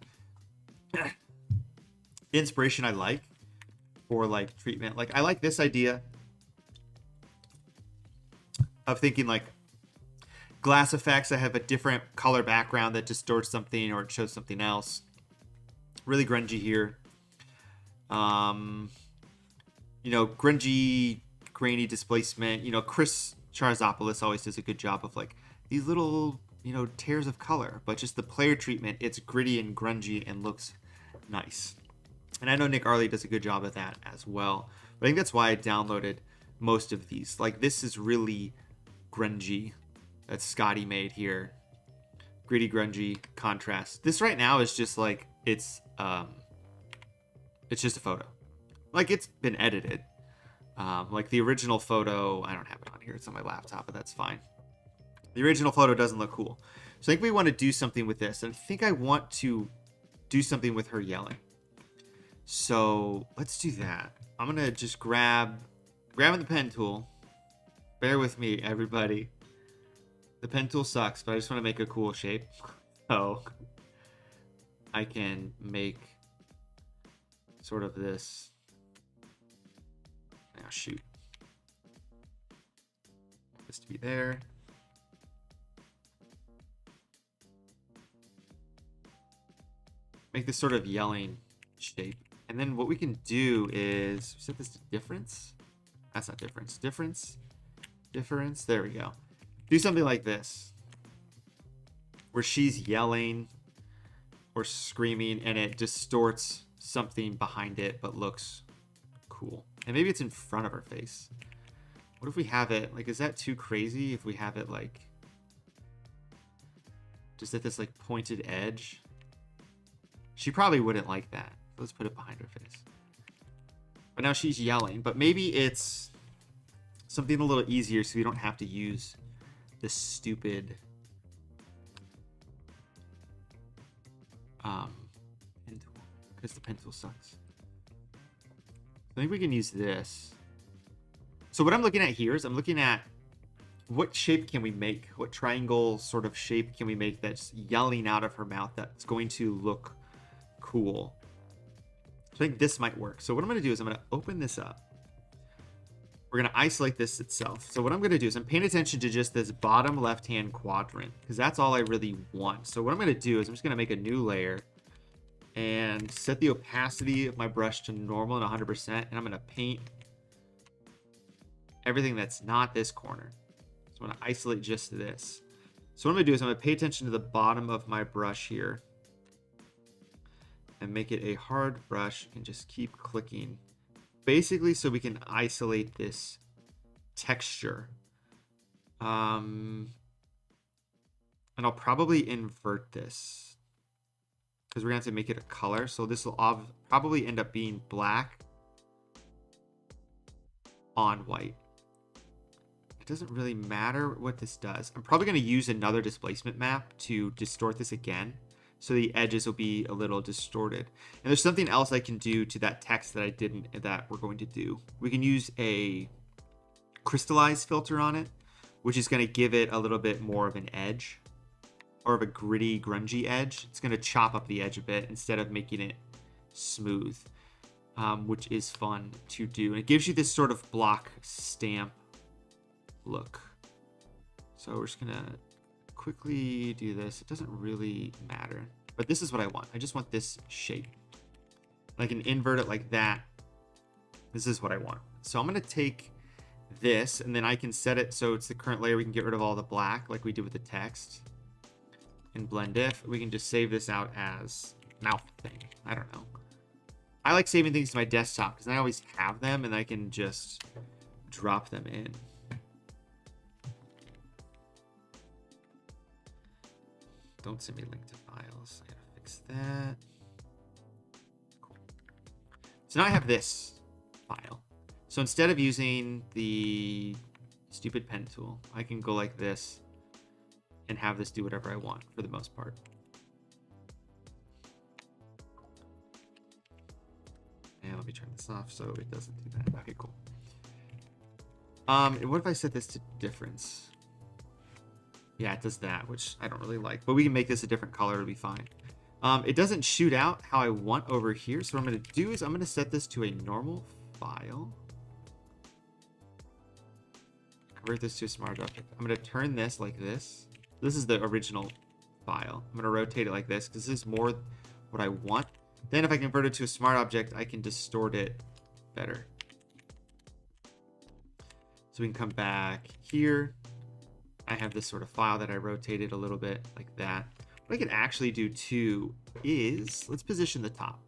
inspiration I like for like treatment. Like I like this idea of thinking like glass effects that have a different color background that distorts something or it shows something else. Really grungy here. Grungy, grainy displacement. Chris Charzopoulos always does a good job of like these little, tears of color, but just the player treatment, it's gritty and grungy and looks nice. And I know Nick Arley does a good job of that as well. But I think that's why I downloaded most of these. Like, this is really grungy that Scotty made here. Gritty, grungy, contrast. This right now is just like, it's just a photo. Like, it's been edited. Like, the original photo, I don't have it on here. It's on my laptop, but that's fine. The original photo doesn't look cool. So I think we want to do something with this. And I think I want to do something with her yelling. So let's do that. I'm going to just grabbing the pen tool. Bear with me, everybody. The pen tool sucks, but I just want to make a cool shape. So I can make sort of this. Now shoot. This to be there. Make this sort of yelling shape. And then what we can do is set this to difference. That's not difference. Difference. There we go. Do something like this, where she's yelling or screaming and it distorts something behind it but looks cool. And maybe it's in front of her face. What if we have it, like, is that too crazy if we have it like just at this like pointed edge? She probably wouldn't like that. Let's put it behind her face. But now she's yelling. But maybe it's something a little easier so we don't have to use this stupid pen tool. Because the pen tool sucks. I think we can use this. So what I'm looking at here is I'm looking at what shape can we make? What triangle sort of shape can we make that's yelling out of her mouth that's going to look cool? So I think this might work. So what I'm going to do is I'm going to open this up. We're going to isolate this itself. So what I'm going to do is I'm paying attention to just this bottom left-hand quadrant because that's all I really want. So what I'm going to do is I'm just going to make a new layer and set the opacity of my brush to normal and 100%. And I'm going to paint everything that's not this corner. So I'm going to isolate just this. So what I'm going to do is I'm going to pay attention to the bottom of my brush here and make it a hard brush and just keep clicking. Basically so we can isolate this texture. And I'll probably invert this because we're going to have to make it a color. So this will probably end up being black on white. It doesn't really matter what this does. I'm probably going to use another displacement map to distort this again, so the edges will be a little distorted. And there's something else I can do to that text that I didn't, that we're going to do. We can use a crystallized filter on it, which is going to give it a little bit more of an edge, or of a gritty, grungy edge. It's going to chop up the edge a bit instead of making it smooth, which is fun to do. And it gives you this sort of block stamp look. So we're just going to quickly do this. It doesn't really matter, but this is what I want. I just want this shape. I can invert it like that. This is what I want. So I'm going to take this and then I can set it so it's the current layer. We can get rid of all the black like we did with the text. In blend if we can just save this out as mouth thing. I don't know. I like saving things to my desktop because I always have them and I can just drop them in. Don't send me link to files. I gotta fix that. Cool. So now I have this file. So instead of using the stupid pen tool, I can go like this and have this do whatever I want for the most part. And let me turn this off so it doesn't do that. Okay, cool. And what if I set this to difference? Yeah, it does that, which I don't really like. But we can make this a different color. It'll be fine. It doesn't shoot out how I want over here. So what I'm going to do is I'm going to set this to a normal file. Convert this to a smart object. I'm going to turn this like this. This is the original file. I'm going to rotate it like this because this is more what I want. Then if I convert it to a smart object, I can distort it better. So we can come back here. I have this sort of file that I rotated a little bit like that. What I can actually do too is, let's position the top.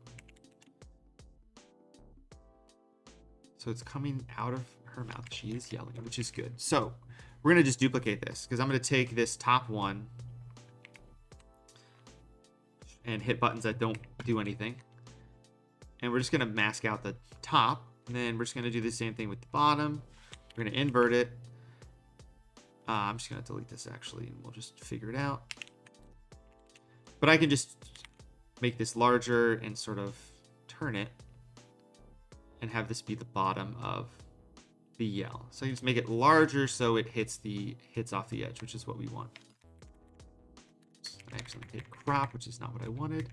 So it's coming out of her mouth. She is yelling, which is good. So we're going to just duplicate this because I'm going to take this top one and hit buttons that don't do anything. And we're just going to mask out the top. And then we're just going to do the same thing with the bottom. We're going to invert it. I'm just going to delete this actually, and we'll just figure it out. But I can just make this larger and sort of turn it and have this be the bottom of the yell. So you just make it larger so it hits off the edge, which is what we want. I actually hit crop, which is not what I wanted.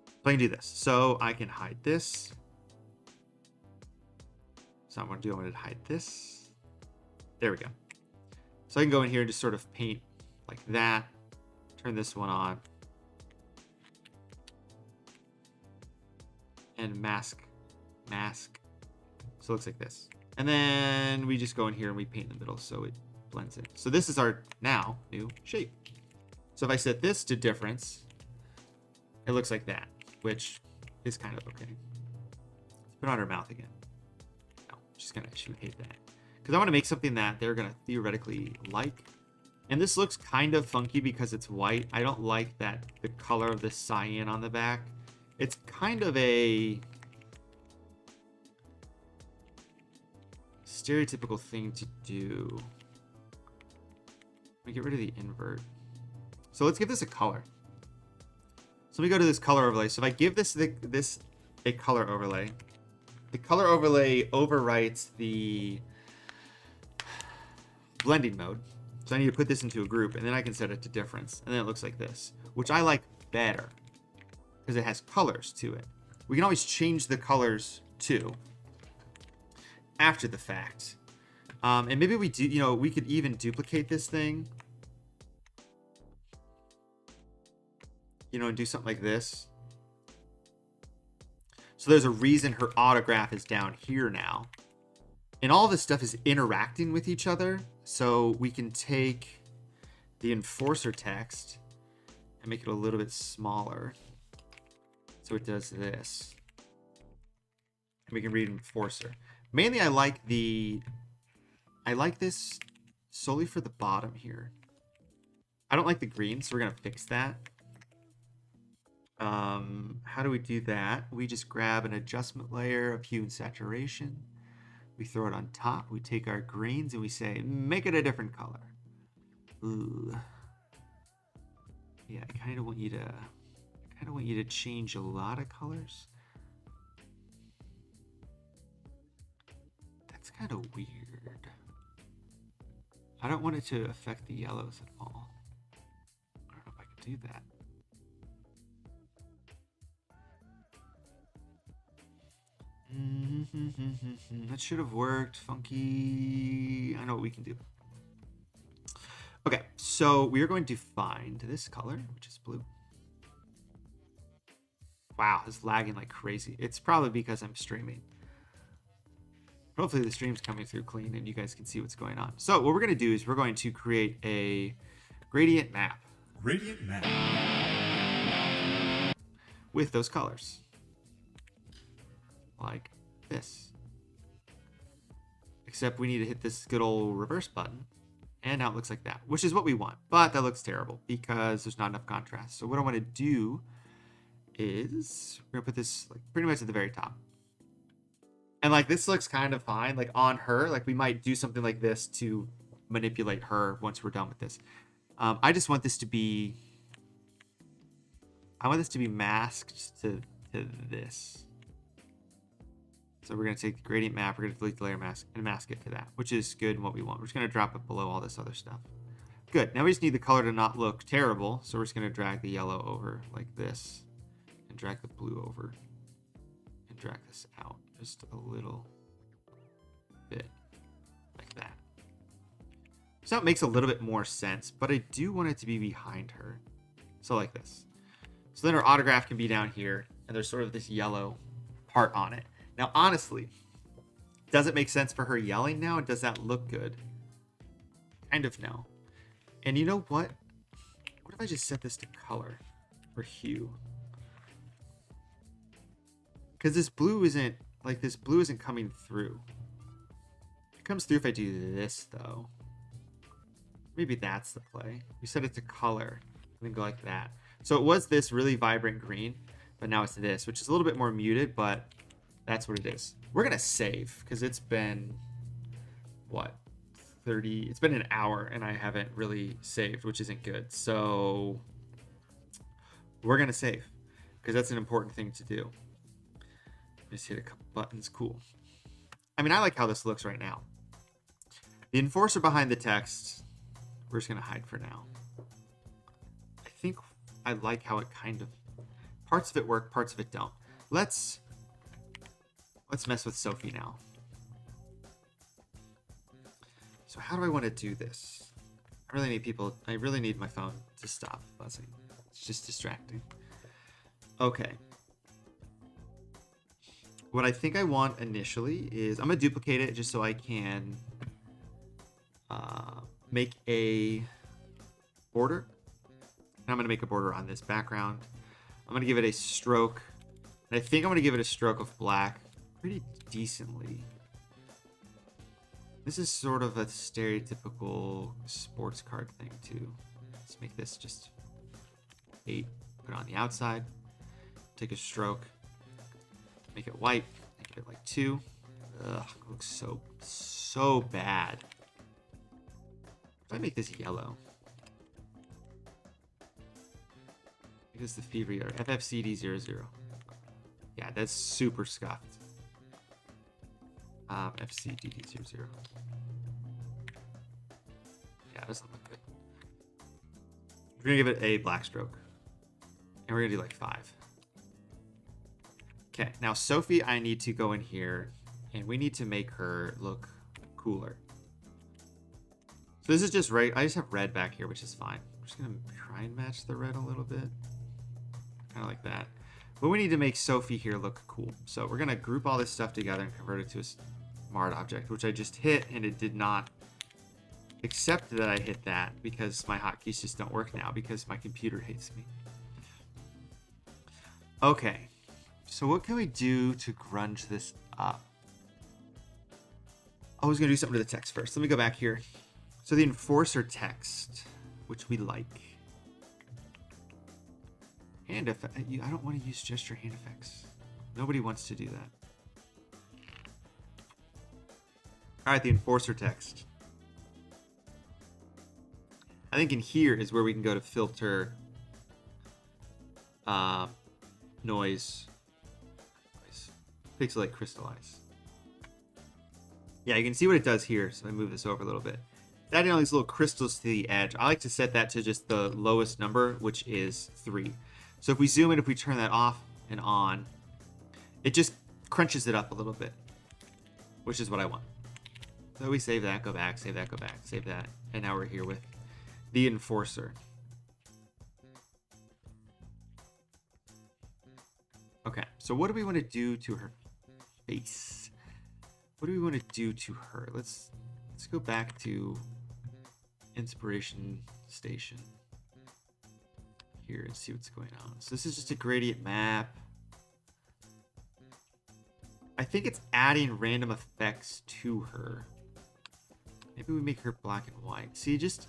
So I can do this. So I can hide this. So I'm going to do, I'm going to hide this. There we go. So I can go in here and just sort of paint like that. Turn this one on. And mask. So it looks like this. And then we just go in here and we paint in the middle so it blends in. So this is our now new shape. So if I set this to difference, it looks like that, which is kind of okay. Let's put on her mouth again. No, she would hate that. Because I want to make something that they're going to theoretically like. And this looks kind of funky because it's white. I don't like that the color of the cyan on the back. It's kind of a stereotypical thing to do. Let me get rid of the invert. So let's give this a color. So let me go to this color overlay. So if I give this a color overlay, the color overlay overwrites the blending mode. So I need to put this into a group, and then I can set it to difference. And then it looks like this, which I like better because it has colors to it. We can always change the colors too after the fact. And maybe we do, we could even duplicate this thing. And do something like this. So there's a reason her autograph is down here now. And all this stuff is interacting with each other. So we can take the enforcer text and make it a little bit smaller. So it does this. And we can read enforcer. Mainly I like this solely for the bottom here. I don't like the green, so we're going to fix that. How do we do that? We just grab an adjustment layer of hue and saturation. We throw it on top. We take our greens and we say, make it a different color. Ooh. Yeah, I kind of want you to change a lot of colors. That's kind of weird. I don't want it to affect the yellows at all. I don't know if I can do that. That should have worked. Funky. I know what we can do. Okay, so we are going to find this color, which is blue. Wow, it's lagging like crazy. It's probably because I'm streaming. Hopefully the stream's coming through clean and you guys can see what's going on. So what we're going to do is we're going to create a gradient map. Gradient map. With those colors. Like this. Except we need to hit this good old reverse button. And now it looks like that, which is what we want. But that looks terrible because there's not enough contrast. So what I want to do is we're going to put this like pretty much at the very top. And like this looks kind of fine, like on her. Like we might do something like this to manipulate her once we're done with this. I just want this to be... I want this to be masked to this. So we're going to take the gradient map, we're going to delete the layer mask and mask it to that, which is good and what we want. We're just going to drop it below all this other stuff. Good. Now we just need the color to not look terrible. So we're just going to drag the yellow over like this and drag the blue over and drag this out just a little bit like that. So that makes a little bit more sense, but I do want it to be behind her. So like this. So then her autograph can be down here, and there's sort of this yellow part on it. Now, honestly, does it make sense for her yelling now? Does that look good? Kind of no. And you know what? What if I just set this to color or hue? Because this blue isn't, like, this blue isn't coming through. It comes through if I do this, though. Maybe that's the play. We set it to color and then go like that. So it was this really vibrant green, but now it's this, which is a little bit more muted, but that's what it is. We're going to save because it's been, what, 30? It's been an hour and I haven't really saved, which isn't good. So we're going to save because that's an important thing to do. Just hit a couple buttons. Cool. I mean, I like how this looks right now. The enforcer behind the text, we're just going to hide for now. I think I like how it kind of, parts of it work, parts of it don't. Let's mess with Sophie now. So how do I want to do this? I really need my phone to stop buzzing. It's just distracting. Okay. What I think I want initially is, I'm going to duplicate it just so I can make a border. And I'm going to make a border on this background. I'm going to give it a stroke. And I think I'm going to give it a stroke of black pretty decently. This is sort of a stereotypical sports card thing too. Let's make this just 8. Put it on the outside. Take a stroke. Make it white. Make it like 2. Ugh, it looks so bad. If I make this yellow. Make this the fever yard. FFCD00. Yeah, that's super scuffed. FCD00. Yeah, it doesn't look good. We're gonna give it a black stroke. And we're gonna do like 5. Okay, now Sophie, I need to go in here and we need to make her look cooler. So this is just right. I just have red back here, which is fine. I'm just gonna try and match the red a little bit. Kind of like that. But we need to make Sophie here look cool. So we're gonna group all this stuff together and convert it to a smart object, which I just hit and it did not accept that I hit that because my hotkeys just don't work now because my computer hates me. Okay. So what can we do to grunge this up? I was going to do something to the text first. Let me go back here. So the enforcer text, which we like. Hand effect. I don't want to use gesture hand effects. Nobody wants to do that. All right, the enforcer text. I think in here is where we can go to filter noise. Pixelate crystallize. Yeah, you can see what it does here. So I move this over a little bit. It's adding all these little crystals to the edge. I like to set that to just the lowest number, which is 3. So if we zoom in, if we turn that off and on, it just crunches it up a little bit, which is what I want. So we save that, go back, save that, go back, save that. And now we're here with the enforcer. Okay, so what do we want to do to her face? What do we want to do to her? Let's go back to inspiration station here and see what's going on. So this is just a gradient map. I think it's adding random effects to her. Maybe we make her black and white. See, just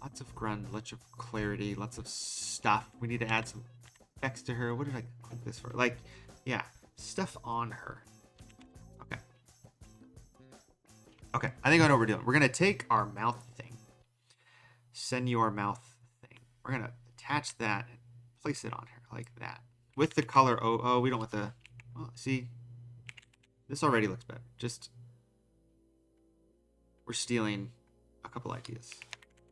lots of grunt, lots of clarity, lots of stuff. We need to add some effects to her. What did I click this for? Like, yeah, stuff on her. Okay. Okay, I think I know what we're doing. We're going to take our mouth thing. Send you our mouth thing. We're going to attach that and place it on her like that. With the color, oh, we don't want the, well, see, this already looks better. Just, we're stealing a couple ideas.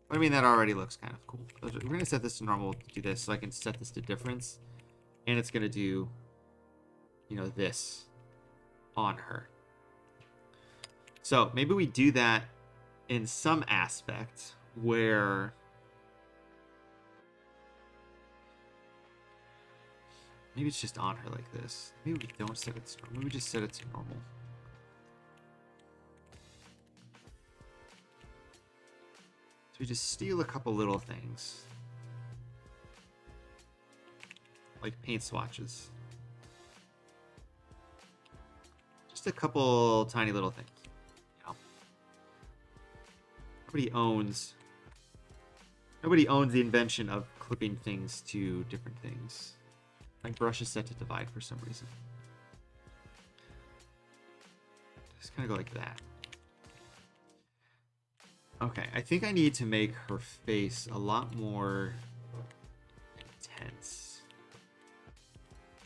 But I mean, that already looks kind of cool. We're going to set this to normal to do this, so I can set this to difference. And it's going to do, you know, this on her. So maybe we do that in some aspect where maybe it's just on her like this. Maybe we don't set it to normal. Maybe we just set it to normal. So we just steal a couple little things. Like paint swatches. Just a couple tiny little things. You know? Nobody owns the invention of clipping things to different things. My brush is set to divide for some reason. Just kind of go like that. Okay, I think I need to make her face a lot more intense.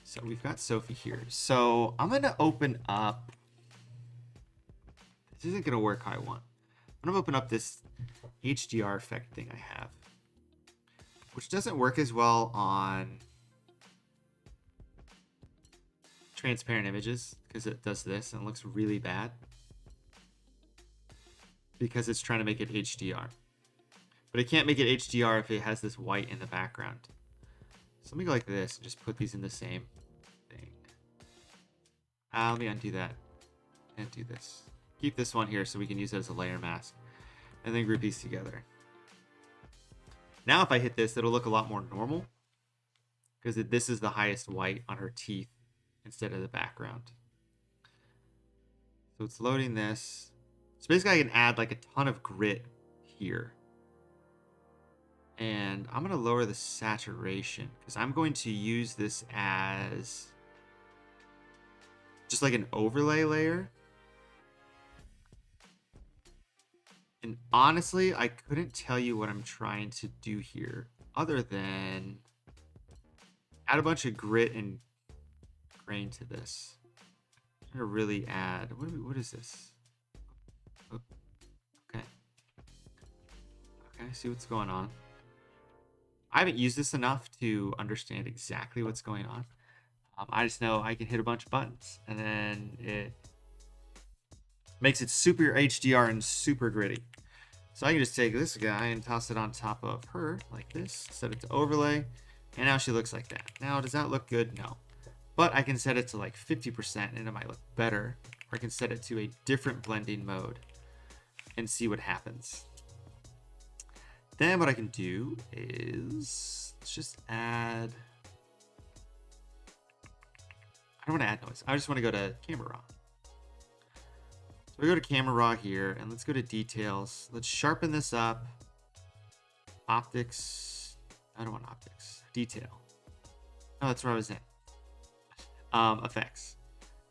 So we've got Sophie here. So I'm going to open up... This isn't going to work how I want. I'm going to open up this HDR effect thing I have, which doesn't work as well on transparent images because it does this and it looks really bad because it's trying to make it HDR. But it can't make it HDR if it has this white in the background. So let me go like this and just put these in the same thing. Let me undo that and do this. Keep this one here so we can use it as a layer mask. And then group these together. Now if I hit this, it'll look a lot more normal because this is the highest white on her teeth instead of the background. So it's loading this. So basically I can add like a ton of grit here. And I'm going to lower the saturation because I'm going to use this as just like an overlay layer. And honestly, I couldn't tell you what I'm trying to do here other than add a bunch of grit and grain to this. I'm trying to really add, what is this? Oh, okay. Okay, see what's going on. I haven't used this enough to understand exactly what's going on. I just know I can hit a bunch of buttons and then it makes it super HDR and super gritty. So I can just take this guy and toss it on top of her like this, set it to overlay, and now she looks like that. Now, does that look good? No. But I can set it to like 50% and it might look better. Or I can set it to a different blending mode and see what happens. Then what I can do is let's just add... I don't want to add noise. I just want to go to camera raw. So we go to camera raw here and let's go to details. Let's sharpen this up. Optics. I don't want optics. Detail. Oh, that's where I was in. Effects.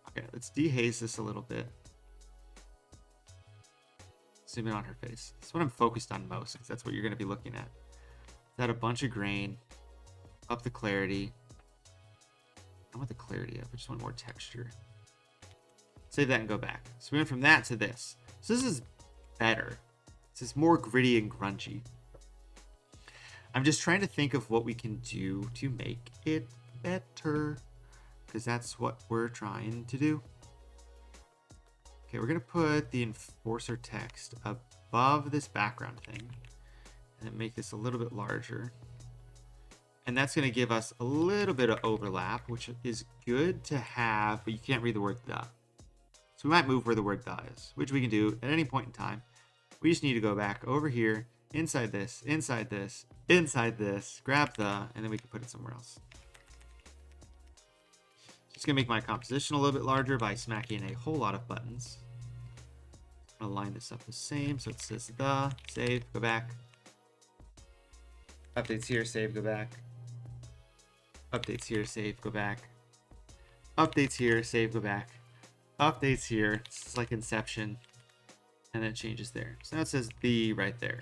Okay, let's dehaze this a little bit. Zoom in on her face. That's what I'm focused on most because that's what you're going to be looking at. Add a bunch of grain. Up the clarity. I want the clarity up. I just want more texture. Save that and go back. So we went from that to this. So this is better. This is more gritty and grungy. I'm just trying to think of what we can do to make it better. Because that's what we're trying to do. Okay, we're going to put the enforcer text above this background thing. And then make this a little bit larger. And that's going to give us a little bit of overlap, which is good to have, but you can't read the word the. So we might move where the word the is, which we can do at any point in time. We just need to go back over here, inside this, inside this, inside this, grab the, and then we can put it somewhere else. Just going to make my composition a little bit larger by smacking a whole lot of buttons. I'm going to line this up the same, so it says the, save, go back. Updates here, save, go back. Updates here, save, go back. Updates here, save, go back. Updates here. It's like Inception. And then it changes there. So now it says the right there.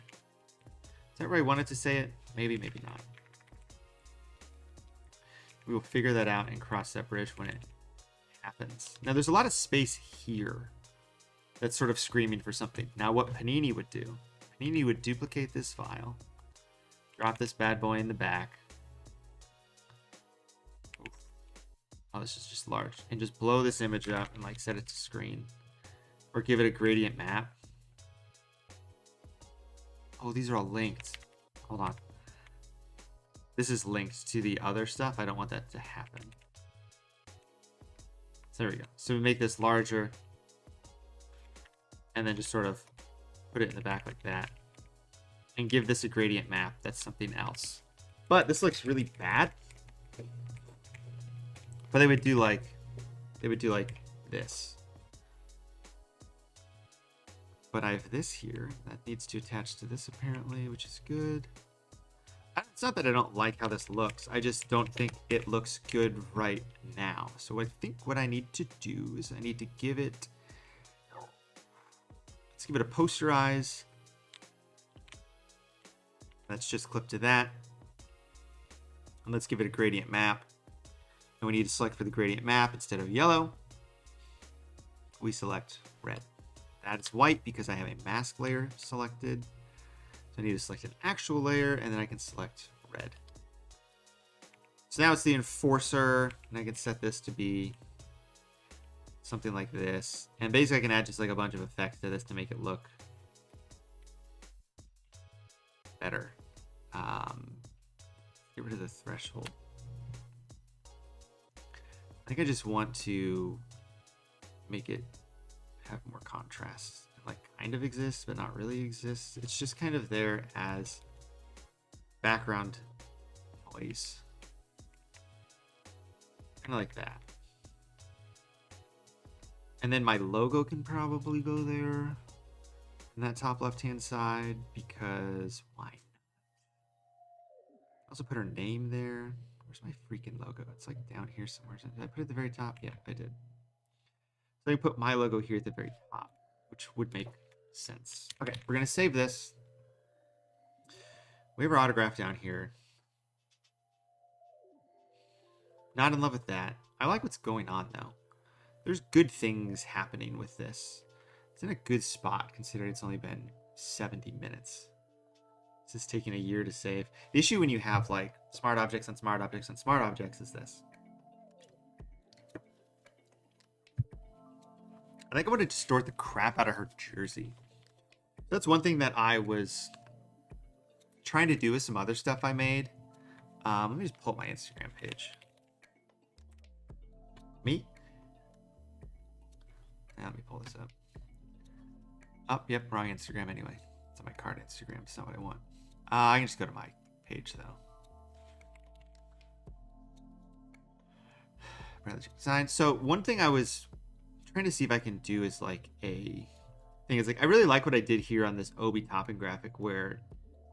Is that where I wanted to say it? Maybe, maybe not. We will figure that out and cross that bridge when it happens. Now there's a lot of space here that's sort of screaming for something. Now what Panini would do, Panini would duplicate this file, drop this bad boy in the back. Oof. Oh, this is just large. And just blow this image up and like set it to screen. Or give it a gradient map. Oh, these are all linked. Hold on. This is linked to the other stuff. I don't want that to happen. So there we go. So we make this larger. And then just sort of put it in the back like that. And give this a gradient map. That's something else. But this looks really bad. But they would do like this. But I have this here that needs to attach to this apparently, which is good. It's not that I don't like how this looks. I just don't think it looks good right now. So I think what I need to do is I need to give it, let's give it a posterize. Let's just clip to that. And let's give it a gradient map. And we need to select for the gradient map instead of yellow. We select red. That is white because I have a mask layer selected. So I need to select an actual layer and then I can select red. So now it's the enforcer and I can set this to be something like this. And basically I can add just like a bunch of effects to this to make it look better. Get rid of the threshold. I think I just want to make it have more contrast. It like kind of exists, but not really exists. It's just kind of there as background noise. Kind of like that. And then my logo can probably go there in that top left-hand side because why not? Also put her name there. Where's my freaking logo? It's like down here somewhere. Did I put it at the very top? Yeah, I did. So I put my logo here at the very top, which would make sense. Okay, we're going to save this. We have our autograph down here. Not in love with that. I like what's going on, though. There's good things happening with this. It's in a good spot, considering it's only been 70 minutes. This is taking a year to save. The issue when you have, like, smart objects on smart objects on smart objects is this. I think I want to distort the crap out of her jersey. That's one thing that I was trying to do with some other stuff I made. Let me just pull up my Instagram page. Me? Now let me pull this up. Oh, yep, wrong Instagram anyway. It's on my card Instagram. It's not what I want. I can just go to my page though. Design. So one thing I was trying to see if I can do is like a thing. Is like I really like what I did here on this Obi topping graphic where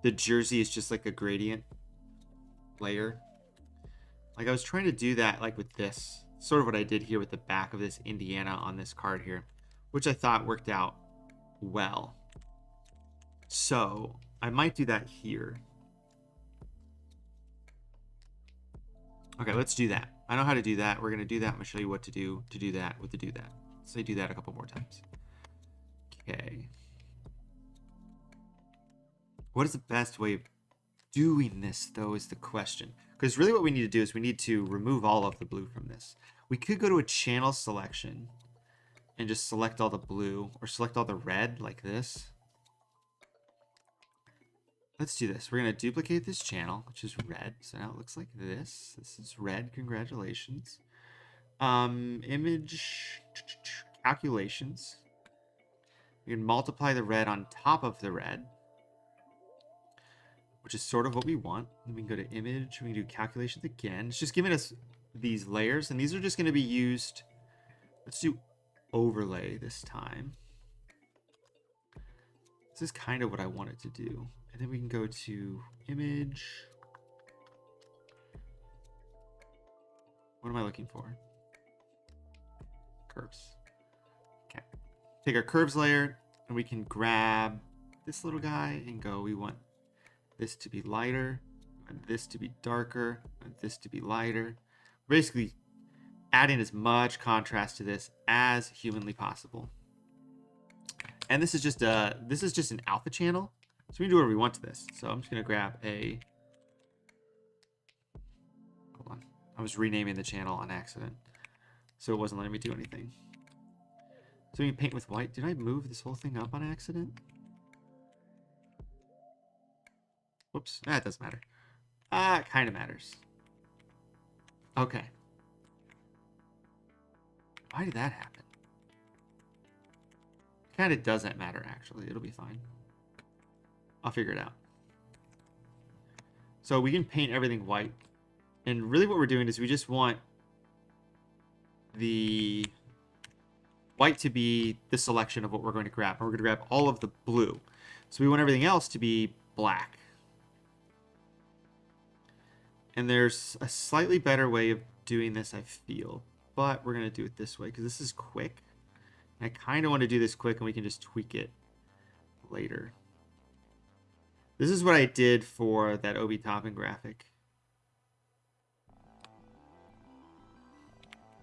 the jersey is just like a gradient layer. Like I was trying to do that like with this. Sort of what I did here with the back of this Indiana on this card here, which I thought worked out well. So I might do that here. Okay, let's do that. I know how to do that. We're going to do that. I'm going to show you what to do that, what to do that. So I do that a couple more times. Okay. What is the best way of doing this, though, is the question. Because really what we need to do is we need to remove all of the blue from this. We could go to a channel selection and just select all the blue or select all the red like this. Let's do this. We're going to duplicate this channel, which is red. So now it looks like this. This is red. Congratulations. Image calculations. We can multiply the red on top of the red, which is sort of what we want. Then we can go to image. We can do calculations again. It's just giving us these layers, and these are just going to be used. Let's do overlay this time. This is kind of what I wanted to do. And then we can go to image. What am I looking for? Curves. Okay. Take our curves layer, and we can grab this little guy and go, we want this to be lighter, we want this to be darker, we want this to be lighter. Basically adding as much contrast to this as humanly possible. And this is just an alpha channel, so we can do whatever we want to this. So I'm just gonna grab a, hold on, I was renaming the channel on accident, so it wasn't letting me do anything. So we can paint with white. Did I move this whole thing up on accident? Whoops, that doesn't matter. It kind of matters. Okay. Why did that happen? Kind of doesn't matter, actually. It'll be fine. I'll figure it out. So we can paint everything white. And really what we're doing is we just want the white to be the selection of what we're going to grab. And we're going to grab all of the blue. So we want everything else to be black. And there's a slightly better way of doing this, I feel. But we're going to do it this way because this is quick. And I kind of want to do this quick and we can just tweak it later. This is what I did for that OB topping graphic.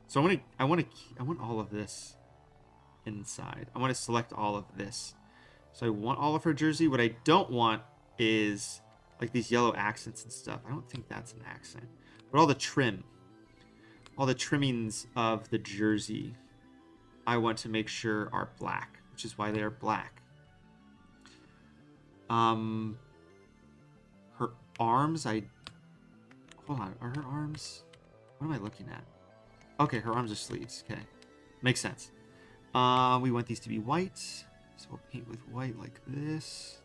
So I want all of this inside. I want to select all of this. So I want all of her jersey. What I don't want is like these yellow accents and stuff. I don't think that's an accent. But all the trim, all the trimmings of the jersey, I want to make sure are black, which is why they are black. Her arms, hold on, are her arms? What am I looking at? Okay, her arms are sleeves. Okay, makes sense. We want these to be white, so we'll paint with white like this.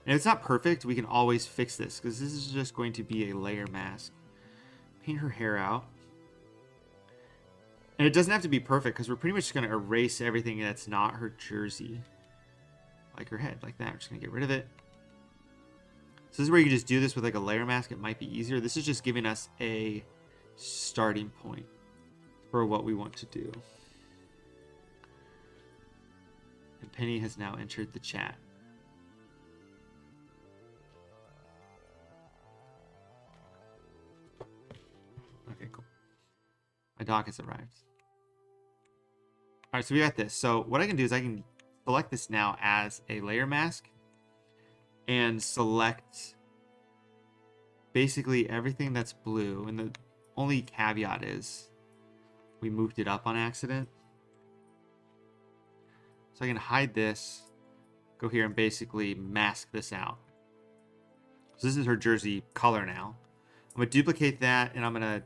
And if it's not perfect, we can always fix this because this is just going to be a layer mask. Paint her hair out. And it doesn't have to be perfect because we're pretty much just going to erase everything that's not her jersey. Like her head, like that. We're just going to get rid of it. So this is where you can just do this with like a layer mask. It might be easier. This is just giving us a starting point for what we want to do. And Penny has now entered the chat. Okay, cool. My doc has arrived. All right, so we got this. So what I can do is I can select this now as a layer mask and select basically everything that's blue. And the only caveat is we moved it up on accident. So I can hide this, go here and basically mask this out. So this is her jersey color now. I'm going to duplicate that and I'm going to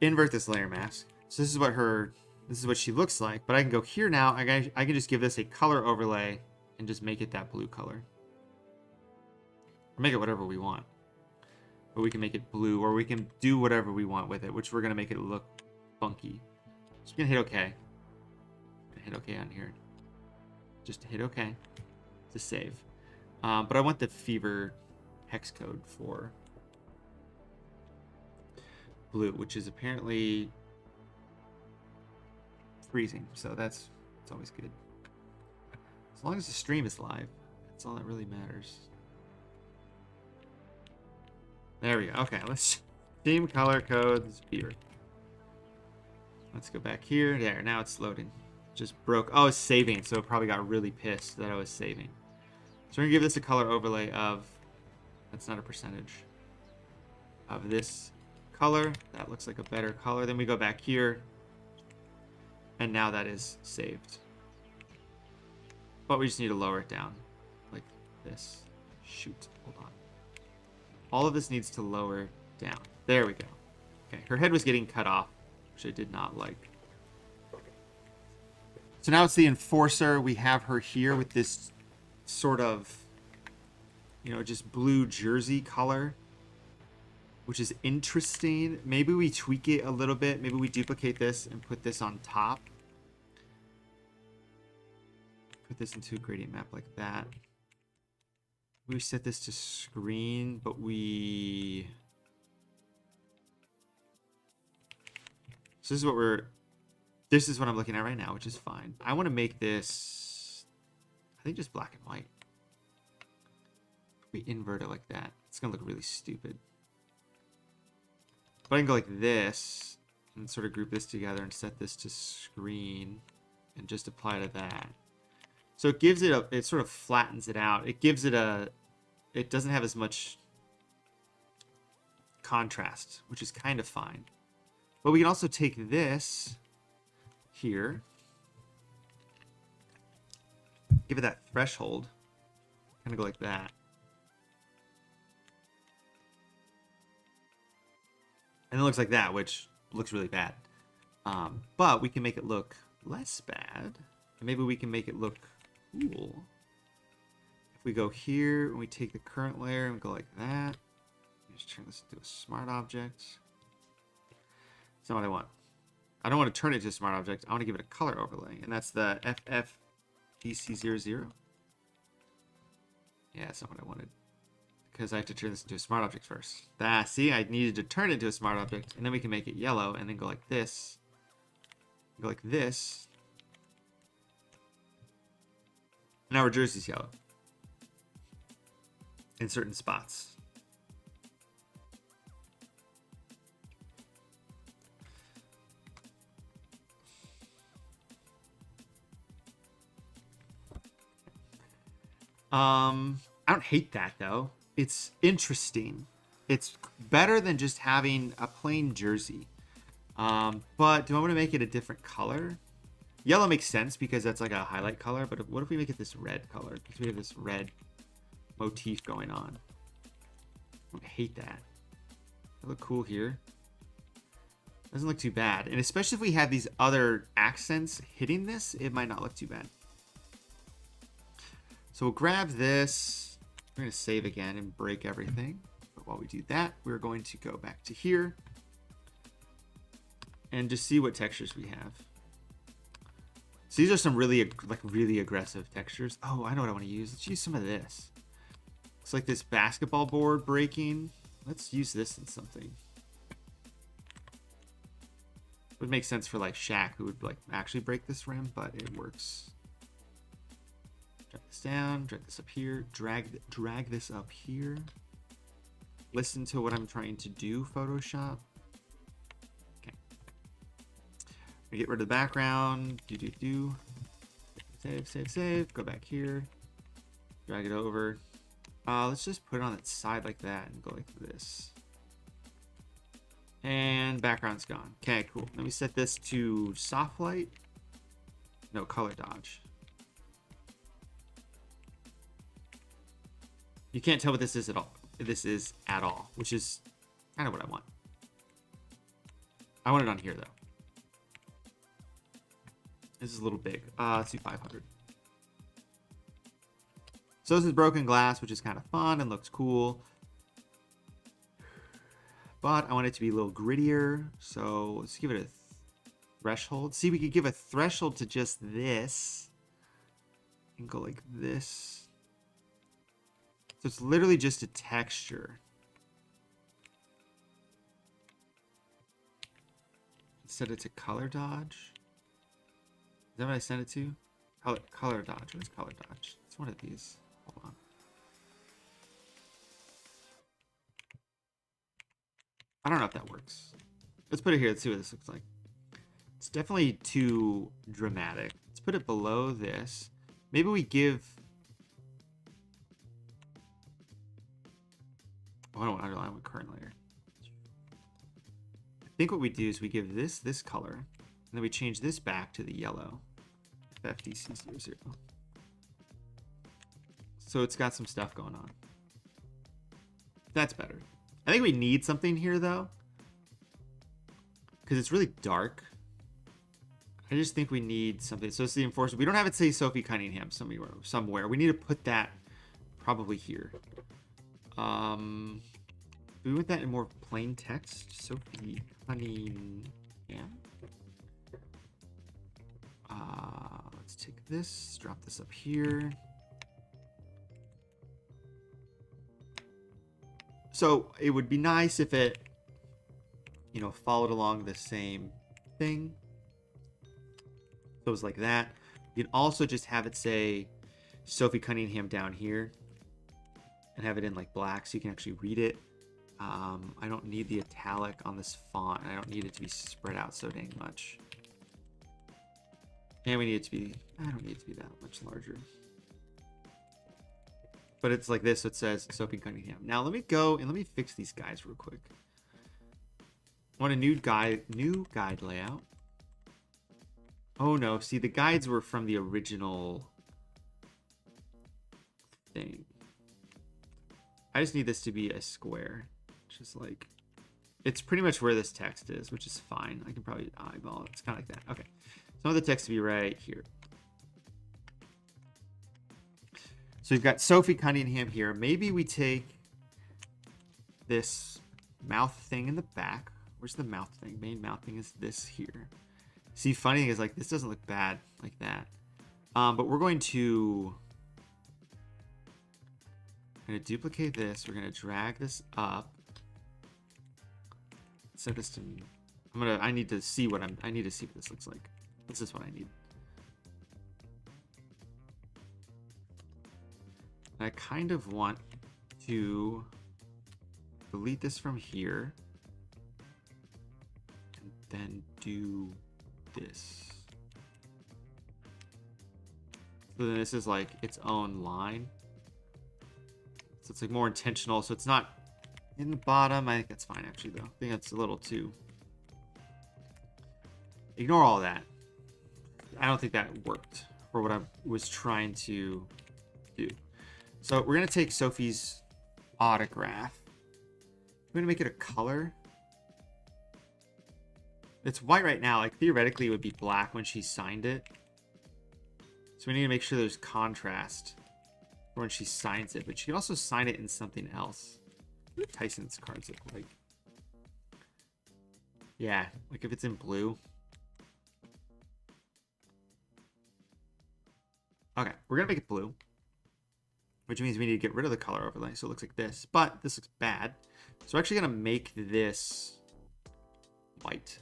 invert this layer mask. So this is what she looks like. But I can go here now. I can just give this a color overlay and just make it that blue color. Or make it whatever we want. But we can make it blue, or we can do whatever we want with it, which we're going to make it look funky. So we can hit OK. Hit OK on here. Just hit OK to save. But I want the fever hex code for blue, which is apparently freezing. So it's always good. As long as the stream is live, that's all that really matters. There we go. Okay, let's team color codes fever. Let's go back here. There, now it's loading. Just broke. Oh, it's saving, so it probably got really pissed that I was saving. So we're gonna give this a color overlay of, that's not a percentage, of this color. That looks like a better color. Then we go back here, and now that is saved. But we just need to lower it down, like this. Shoot, hold on. All of this needs to lower down. There we go. Okay, her head was getting cut off, which I did not like. So now it's the enforcer. We have her here with this sort of, just blue jersey color, which is interesting. Maybe we tweak it a little bit. Maybe we duplicate this and put this on top. Put this into a gradient map like that. We set this to screen, but so this is what I'm looking at right now, which is fine. I want to make this, I think, just black and white. If we invert it like that, it's gonna look really stupid. But I can go like this and sort of group this together and set this to screen and just apply to that. So it gives it it sort of flattens it out. It gives it it doesn't have as much contrast, which is kind of fine. But we can also take this here, give it that threshold, Kind of go like that. And it looks like that, which looks really bad. But we can make it look less bad. And maybe we can make it look cool. If we go here and we take the current layer and go like that. Just turn this into a smart object. That's not what I want. I don't want to turn it to a smart object. I want to give it a color overlay. And that's the FFDC00. Yeah, that's not what I wanted. Because I have to turn this into a smart object first. See, I needed to turn it into a smart object. And then we can make it yellow and then go like this. Go like this. Now our jersey's yellow. In certain spots. I don't hate that though. It's interesting. It's better than just having a plain jersey. But do I want to make it a different color? Yellow makes sense because that's like a highlight color, but what if we make it this red color? Because we have this red motif going on. I hate that. That look cool here. Doesn't look too bad. And especially if we have these other accents hitting this, it might not look too bad. So we'll grab this. We're going to save again and break everything. But while we do that, we're going to go back to here and just see what textures we have. So these are some really aggressive textures. Oh, I know what I want to use. Let's use some of this. It's like this basketball board breaking. Let's use this in something. It would make sense for like Shaq, who would like actually break this rim, but it works. Drag this down, drag this up here, drag this up here. Listen to what I'm trying to do, Photoshop. Okay. We get rid of the background. Save. Go back here. Drag it over. Let's just put it on its side like that and go like this. And background's gone. Okay, cool. Let me set this to soft light. No, color dodge. You can't tell what this is at all. This is at all, which is kind of what I want. I want it on here though. This is a little big. Let's do 500. So this is broken glass, which is kind of fun and looks cool. But I want it to be a little grittier. So let's give it a threshold. See, we could give a threshold to just this. And go like this. So it's literally just a texture. Set it to color dodge. Is that what I sent it to? Color dodge. What is color dodge? It's one of these. Hold on. I don't know if that works. Let's put it here. Let's see what this looks like. It's definitely too dramatic. Let's put it below this. Maybe we give... Oh, I don't want to underline with current layer. I think what we do is we give this color, and then we change this back to the yellow. FDC00. So it's got some stuff going on. That's better. I think we need something here though, because it's really dark. I just think we need something. So it's the enforcer. We don't have it say Sophie Cunningham somewhere. We need to put that probably here. Do we want that in more plain text? Sophie Cunningham. Let's take this, drop this up here. So it would be nice if it, followed along the same thing. So it was like that. You can also just have it say Sophie Cunningham down here and have it in like black so you can actually read it. I don't need the italic on this font, and I don't need it to be spread out so dang much. And we need it to be, I don't need it to be that much larger. But it's like this, so it says Sophie Cunningham. Now let me go and let me fix these guys real quick. I want a new guide layout. Oh no, see the guides were from the original thing. I just need this to be a square. Just like, it's pretty much where this text is, which is fine. I can probably eyeball it. It's kind of like that. Okay. So I want the text to be right here. So we've got Sophie Cunningham here. Maybe we take this mouth thing in the back. Where's the mouth thing? Main mouth thing is this here. See, funny thing is, like, this doesn't look bad like that. But we're going to duplicate this. We're going to drag this up. Set this to, I need to see what I need to see what this looks like. This is what I need. I kind of want to delete this from here and then do this. So then this is like its own line. So it's like more intentional. So it's not in the bottom. I think that's fine actually though. I think that's a little too. Ignore all that. I don't think that worked for what I was trying to do. So we're going to take Sophie's autograph. We're going to make it a color. It's white right now. Like theoretically it would be black when she signed it. So we need to make sure there's contrast for when she signs it. But she can also sign it in something else. What do Tyson's cards look like? Yeah, like if it's in blue. Okay, we're going to make it blue. Which means we need to get rid of the color overlay. So it looks like this. But this looks bad. So we're actually going to make this white.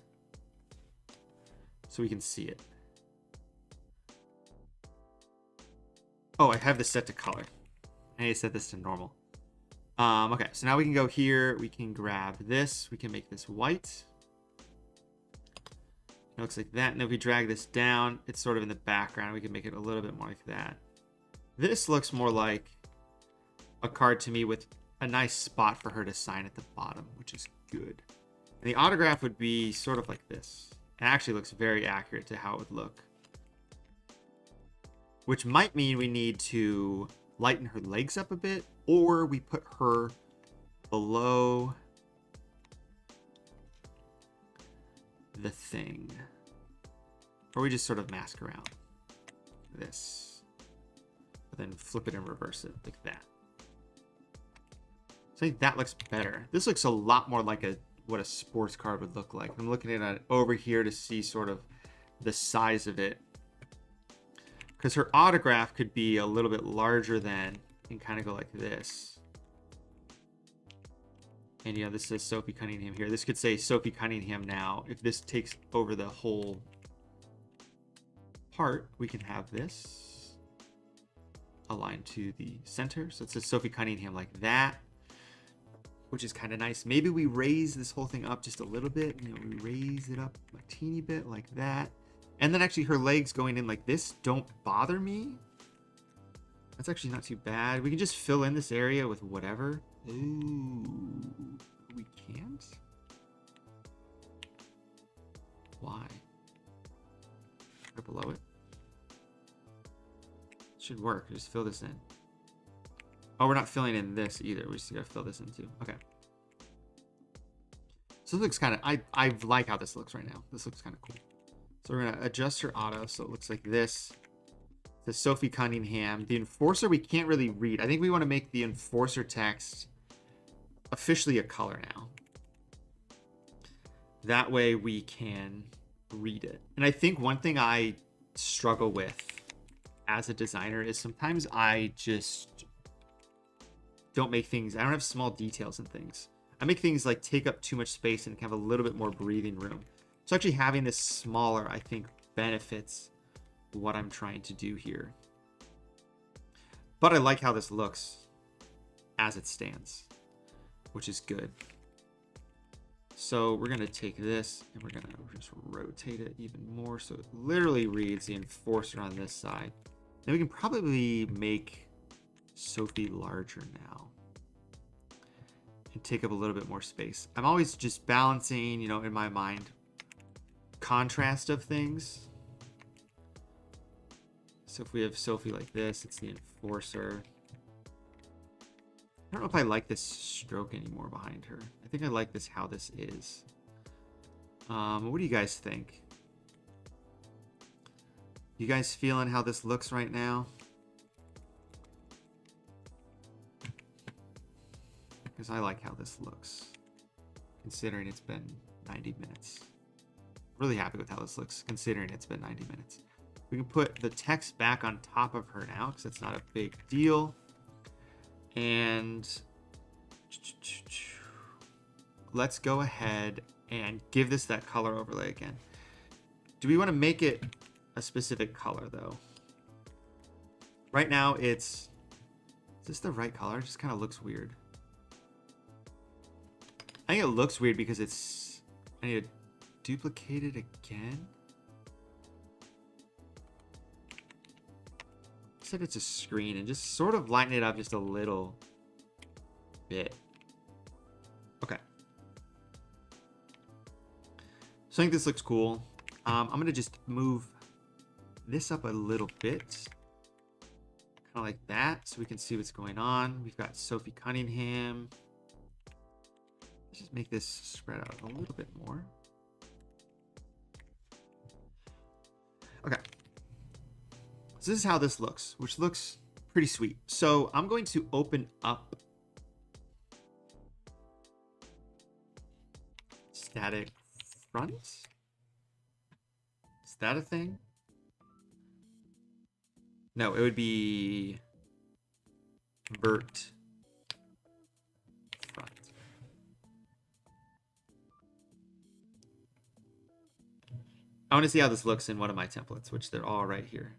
So we can see it. Oh, I have this set to color. I need to set this to normal. Okay, so now we can go here. We can grab this. We can make this white. It looks like that. And if we drag this down, it's sort of in the background. We can make it a little bit more like that. This looks more like a card to me with a nice spot for her to sign at the bottom, which is good. And the autograph would be sort of like this. It actually looks very accurate to how it would look. Which might mean we need to lighten her legs up a bit, or we put her below the thing. Or we just sort of mask around this. But then flip it and reverse it like that. So I think that looks better. This looks a lot more like what a sports card would look like. I'm looking at it over here to see sort of the size of it. Because her autograph could be a little bit larger than and kind of go like this. And you know, this says Sophie Cunningham here. This could say Sophie Cunningham now. If this takes over the whole part, we can have this aligned to the center. So it says Sophie Cunningham like that, which is kind of nice. Maybe we raise this whole thing up just a little bit. You know, we raise it up a teeny bit like that. And then actually her legs going in like this don't bother me. That's actually not too bad. We can just fill in this area with whatever. Ooh, we can't? Why? Right below it? Should work. Just fill this in. Oh, we're not filling in this either. We just gotta fill this in too. Okay. So this looks kind of, I like how this looks right now. This looks kind of cool. So we're gonna adjust her auto so it looks like this. The Sophie Cunningham. The enforcer we can't really read. I think we want to make the enforcer text officially a color now. That way we can read it. And I think one thing I struggle with as a designer is sometimes I just don't make things, I don't have small details and things. I make things like take up too much space and have a little bit more breathing room. So actually having this smaller, I think, benefits what I'm trying to do here. But I like how this looks as it stands, which is good. So we're going to take this and we're going to just rotate it even more so it literally reads the enforcer on this side. Then we can probably make Sophie larger now and take up a little bit more space. I'm always just balancing, you know, in my mind, contrast of things. So if we have Sophie like this, it's the enforcer. I don't know if I like this stroke anymore behind her. I think I like this how this is. What do you guys think? You guys feeling how this looks right now? Because I like how this looks, considering it's been 90 minutes. Really happy with how this looks, considering it's been 90 minutes. We can put the text back on top of her now, because it's not a big deal. And let's go ahead and give this that color overlay again. Do we want to make it a specific color, though? Right now, is this the right color? It just kind of looks weird. I think it looks weird because it's... I need to duplicate it again. Set it to screen and just sort of lighten it up just a little bit. Okay. So I think this looks cool. I'm going to just move this up a little bit. Kind of like that so we can see what's going on. We've got Sophie Cunningham. Let's just make this spread out a little bit more. Okay. So this is how this looks, which looks pretty sweet. So I'm going to open up static front. Is that a thing? No, it would be vert front. I want to see how this looks in one of my templates, which they're all right here.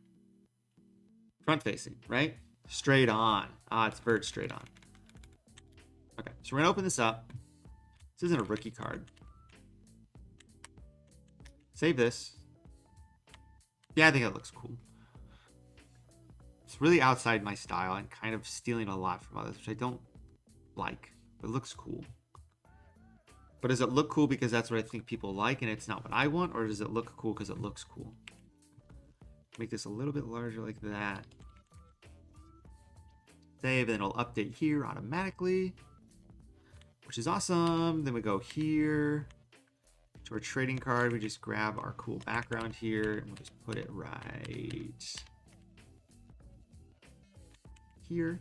Front facing, right? Straight on. Ah, it's vert straight on. Okay, so we're going to open this up. This isn't a rookie card. Save this. Yeah, I think it looks cool. It's really outside my style and kind of stealing a lot from others, which I don't like. But it looks cool. But does it look cool because that's what I think people like and it's not what I want? Or does it look cool because it looks cool? Make this a little bit larger like that. Save, and then it'll update here automatically, which is awesome. Then we go here to our trading card. We just grab our cool background here and we'll just put it right here.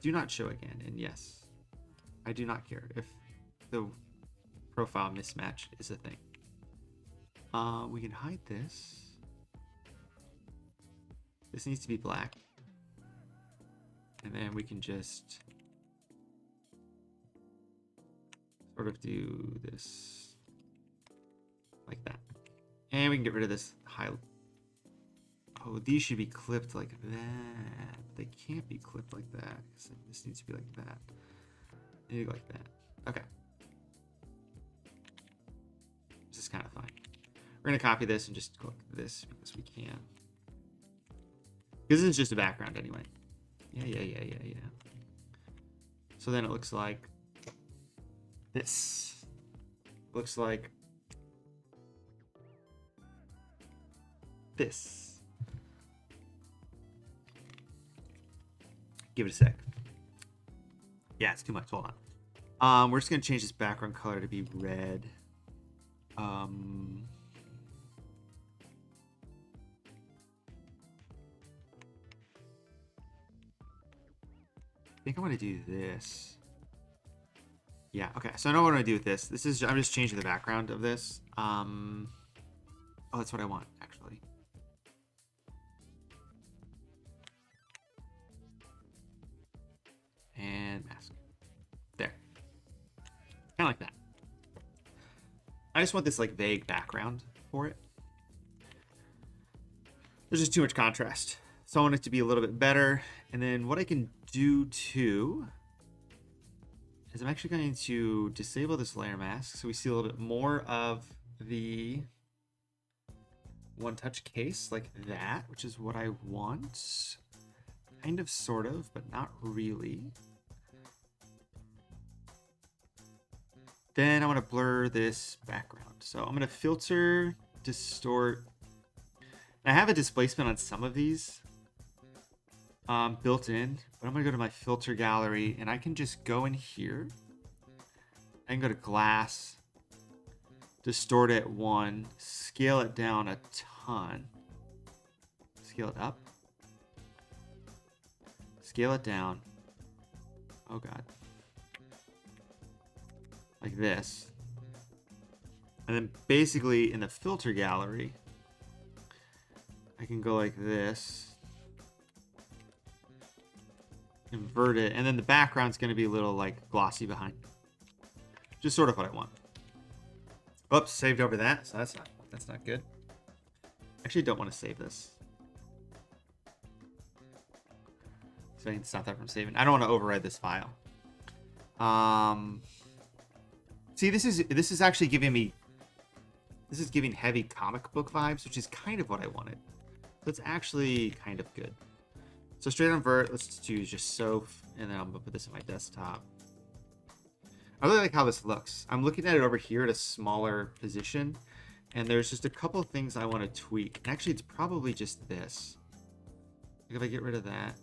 Do not show again. And yes, I do not care if the profile mismatch is a thing. We can hide this. This needs to be black. And then we can just sort of do this like that. And we can get rid of this high. Oh, these should be clipped like that. They can't be clipped like that. This needs to be like that. Maybe like that. Okay. This is kind of fine. We're going to copy this and just click this because we can. Because this is just a background anyway. Yeah. So then it looks like this. Looks like this. Give it a sec. Yeah, it's too much. Hold on. We're just gonna change this background color to be red. I think I want to do this. Yeah, okay. So I know what I'm going to do with this. This is, I'm just changing the background of this. Oh, that's what I want, actually. And mask. There. Kind of like that. I just want this, like, vague background for it. There's just too much contrast. So I want it to be a little bit better. And then what I can do too is I'm actually going to disable this layer mask so we see a little bit more of the one touch case like that, which is what I want. Kind of, sort of, but not really. Then I want to blur this background. So I'm going to filter, distort. I have a displacement on some of these. built in, but I'm gonna go to my filter gallery and I can just go in here. I can go to glass, distort it 1, scale it down a ton, scale it up, scale it down. Oh God. Like this. And then basically in the filter gallery, I can go like this, invert it, and then the background's going to be a little like glossy behind. Just sort of what I want. Oops, saved over that, so that's not good. Actually, don't want to save this. So I can stop that from saving. I don't want to override this file. See, this is actually giving me. This is giving heavy comic book vibes, which is kind of what I wanted. So it's actually kind of good. So straight on vert, let's choose just Sophie, and then I'm gonna put this on my desktop. I really like how this looks. I'm looking at it over here at a smaller position, and there's just a couple of things I want to tweak. And actually, it's probably just this. Like if I get rid of that,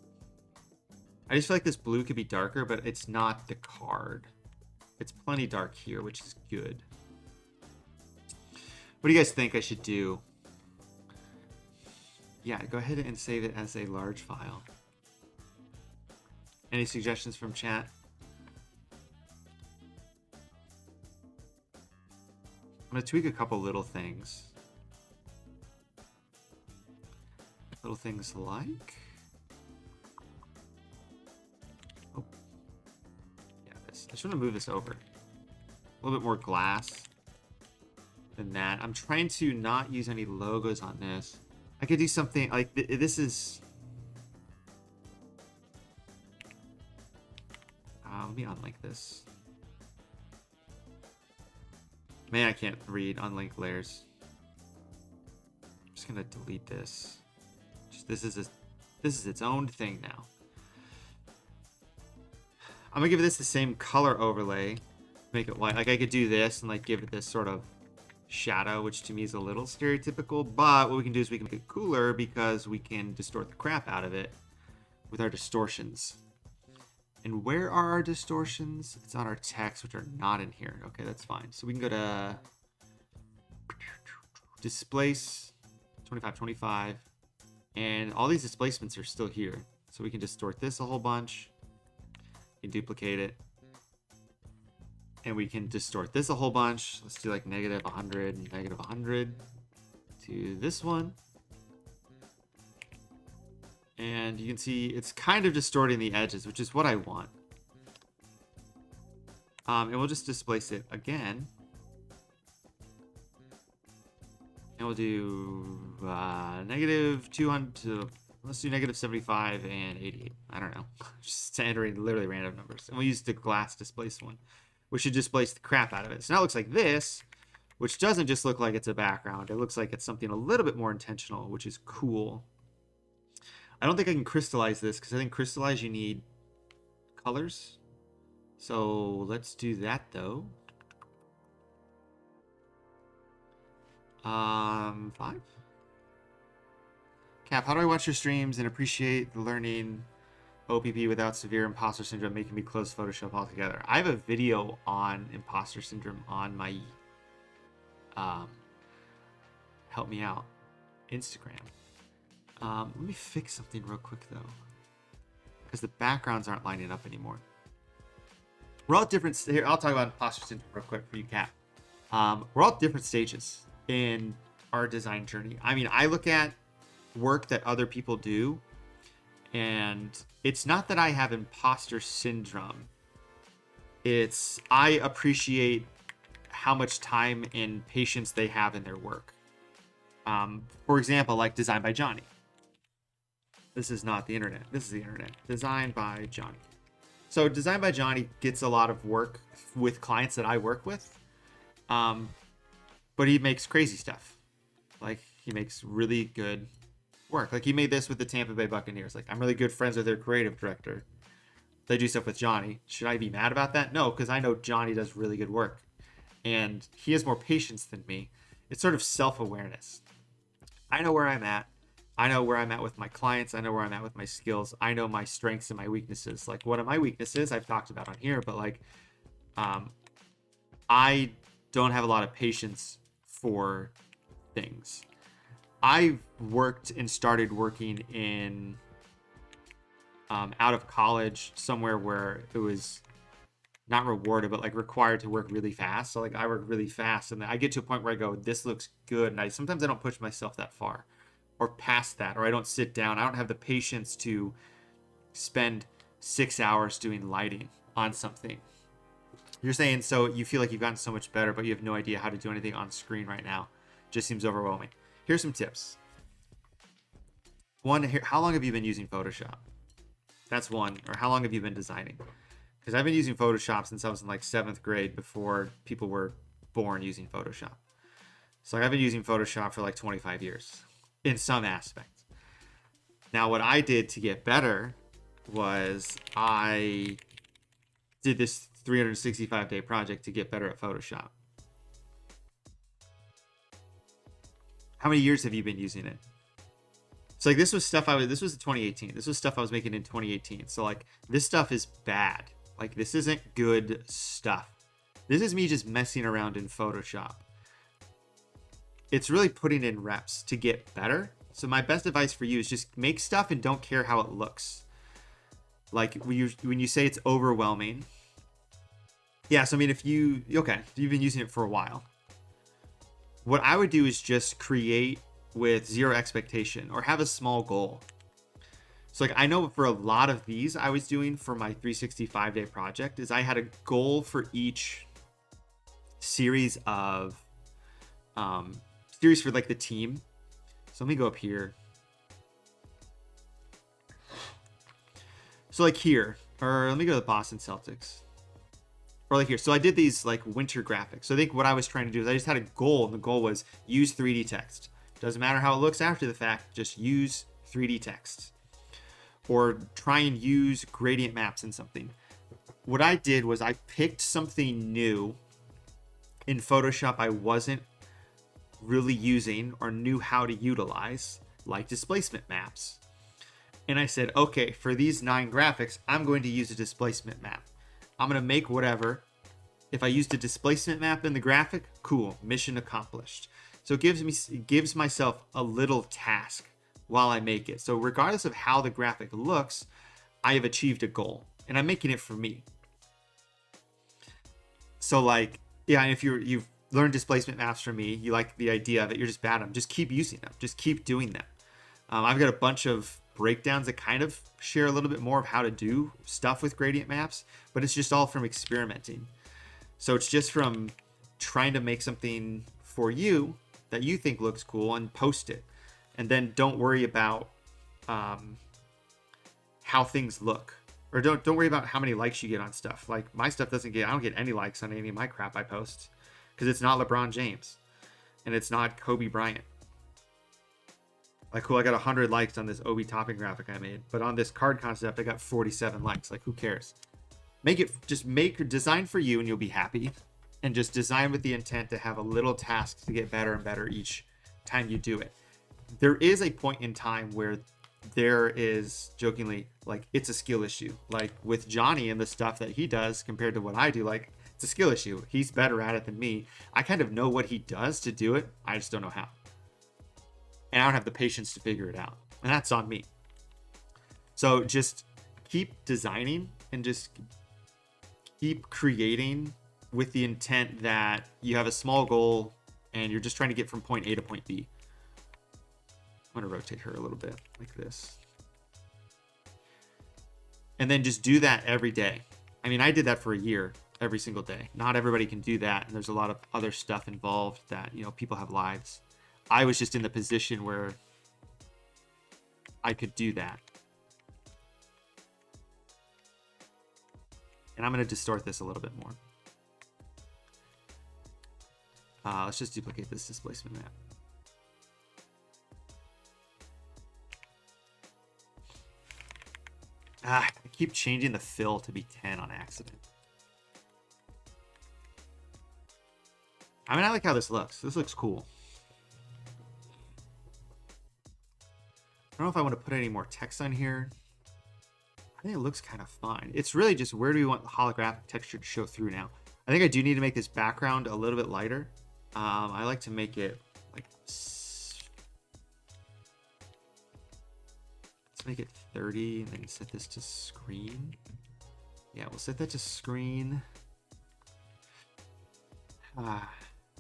I just feel like this blue could be darker, but it's not the card. It's plenty dark here, which is good. What do you guys think I should do? Yeah, go ahead and save it as a large file. Any suggestions from chat? I'm going to tweak a couple little things. Little things like... Oh. Yeah, this. I just want to move this over. A little bit more glass than that. I'm trying to not use any logos on this. I could do something like this is... let me unlink this. Man, I can't read unlinked layers. I'm just gonna delete this. This is its own thing now. I'm gonna give this the same color overlay, make it white. Like I could do this and like give it this sort of shadow, which to me is a little stereotypical. But what we can do is we can make it cooler because we can distort the crap out of it with our distortions. And where are our distortions? It's on our text, which are not in here. Okay, that's fine. So we can go to displace 25, 25. And all these displacements are still here. So we can distort this a whole bunch. We can duplicate it. And we can distort this a whole bunch. Let's do like negative 100 and negative 100 to this one. And you can see it's kind of distorting the edges, which is what I want. And we'll just displace it again. And we'll do negative 200 to, let's do negative 75 and 88. I don't know. Just entering literally random numbers. And we'll use the glass displace one, which should displace the crap out of it. So now it looks like this, which doesn't just look like it's a background. It looks like it's something a little bit more intentional, which is cool. I don't think I can crystallize this because I think crystallize you need colors. So let's do that though. 5. Cap, how do I watch your streams and appreciate the learning OPP without severe imposter syndrome making me close Photoshop altogether? I have a video on imposter syndrome on my help me out Instagram. Let me fix something real quick though, because the backgrounds aren't lining up anymore. We're all different. Here, I'll talk about imposter syndrome real quick for you, Cap. We're all different stages in our design journey. I mean, I look at work that other people do, and it's not that I have imposter syndrome. It's I appreciate how much time and patience they have in their work. For example, like Designed by Johnny. This is not the internet. This is the internet. Designed by Johnny. So Designed by Johnny gets a lot of work with clients that I work with. But he makes crazy stuff. Like he makes really good work. Like he made this with the Tampa Bay Buccaneers. Like I'm really good friends with their creative director. They do stuff with Johnny. Should I be mad about that? No, because I know Johnny does really good work. And he has more patience than me. It's sort of self-awareness. I know where I'm at. I know where I'm at with my clients. I know where I'm at with my skills. I know my strengths and my weaknesses. Like one of my weaknesses I've talked about on here, but like um, I don't have a lot of patience for things. I've worked and started working in out of college somewhere where it was not rewarded, but like required to work really fast. So like I work really fast, and then I get to a point where I go, this looks good, and I sometimes I don't push myself that far or past that, or I don't sit down. I don't have the patience to spend 6 hours doing lighting on something. You're saying so you feel like you've gotten so much better, but you have no idea how to do anything on screen right now. Just seems overwhelming. Here's some tips. One, how long have you been using Photoshop? That's one. Or how long have you been designing? Because I've been using Photoshop since I was in like 7th grade, before people were born using Photoshop. So like, I've been using Photoshop for like 25 years in some aspects. Now, what I did to get better was I did this 365-day project to get better at Photoshop. How many years have you been using it? So like this was 2018. This was stuff I was making in 2018. So like this stuff is bad. Like this isn't good stuff. This is me just messing around in Photoshop. It's really putting in reps to get better. So my best advice for you is just make stuff and don't care how it looks. Like when you say it's overwhelming. Yeah, so I mean if you've been using it for a while. What I would do is just create with zero expectation or have a small goal. So like I know for a lot of these I was doing for my 365-day project is I had a goal for each series of series for like the team. So let me go up here. So like here, or let me go to the Boston Celtics. Or like here. So I did these like winter graphics. So I think what I was trying to do is I just had a goal, and the goal was use 3D text. Doesn't matter how it looks after the fact, just use 3D text. Or try and use gradient maps in something. What I did was I picked something new in Photoshop I wasn't really using or knew how to utilize, like displacement maps. And I said, okay, for these 9 graphics, I'm going to use a displacement map. I'm going to make whatever. If I used a displacement map in the graphic, cool, mission accomplished. So it gives myself a little task while I make it. So regardless of how the graphic looks, I have achieved a goal, and I'm making it for me. So like, yeah, if you've learned displacement maps from me, you like the idea of it, you're just bad at them, just keep using them, just keep doing them. I've got a bunch of breakdowns that kind of share a little bit more of how to do stuff with gradient maps, but it's just all from experimenting. So it's just from trying to make something for you that you think looks cool and post it. And then don't worry about how things look, or don't worry about how many likes you get on stuff. Like my stuff I don't get any likes on any of my crap I post because it's not LeBron James and it's not Kobe Bryant. Like, cool, I got 100 likes on this Obi topping graphic I made, but on this card concept I got 47 likes. Like, who cares? Design for you and you'll be happy, and just design with the intent to have a little task to get better and better each time you do it. There is a point in time where there is, jokingly, like, it's a skill issue. Like with Johnny and the stuff that he does compared to what I do, like, it's a skill issue. He's better at it than me. I kind of know what he does to do it. I just don't know how. And I don't have the patience to figure it out. And that's on me. So just keep designing and just keep creating with the intent that you have a small goal and you're just trying to get from point A to point B. I'm going to rotate her a little bit like this. And then just do that every day. I mean, I did that for a year, every single day. Not everybody can do that. And there's a lot of other stuff involved that, people have lives. I was just in the position where I could do that. And I'm going to distort this a little bit more. Let's just duplicate this displacement map. I keep changing the fill to be 10 on accident. I mean, I like how this looks. This looks cool. don't know if I want to put any more text on here. I think it looks kind of fine. It's really just where do we want the holographic texture to show through now. I think I do need to make this background a little bit lighter. I like to make it like, let's make it 30 and then set this to screen. Yeah, we'll set that to screen.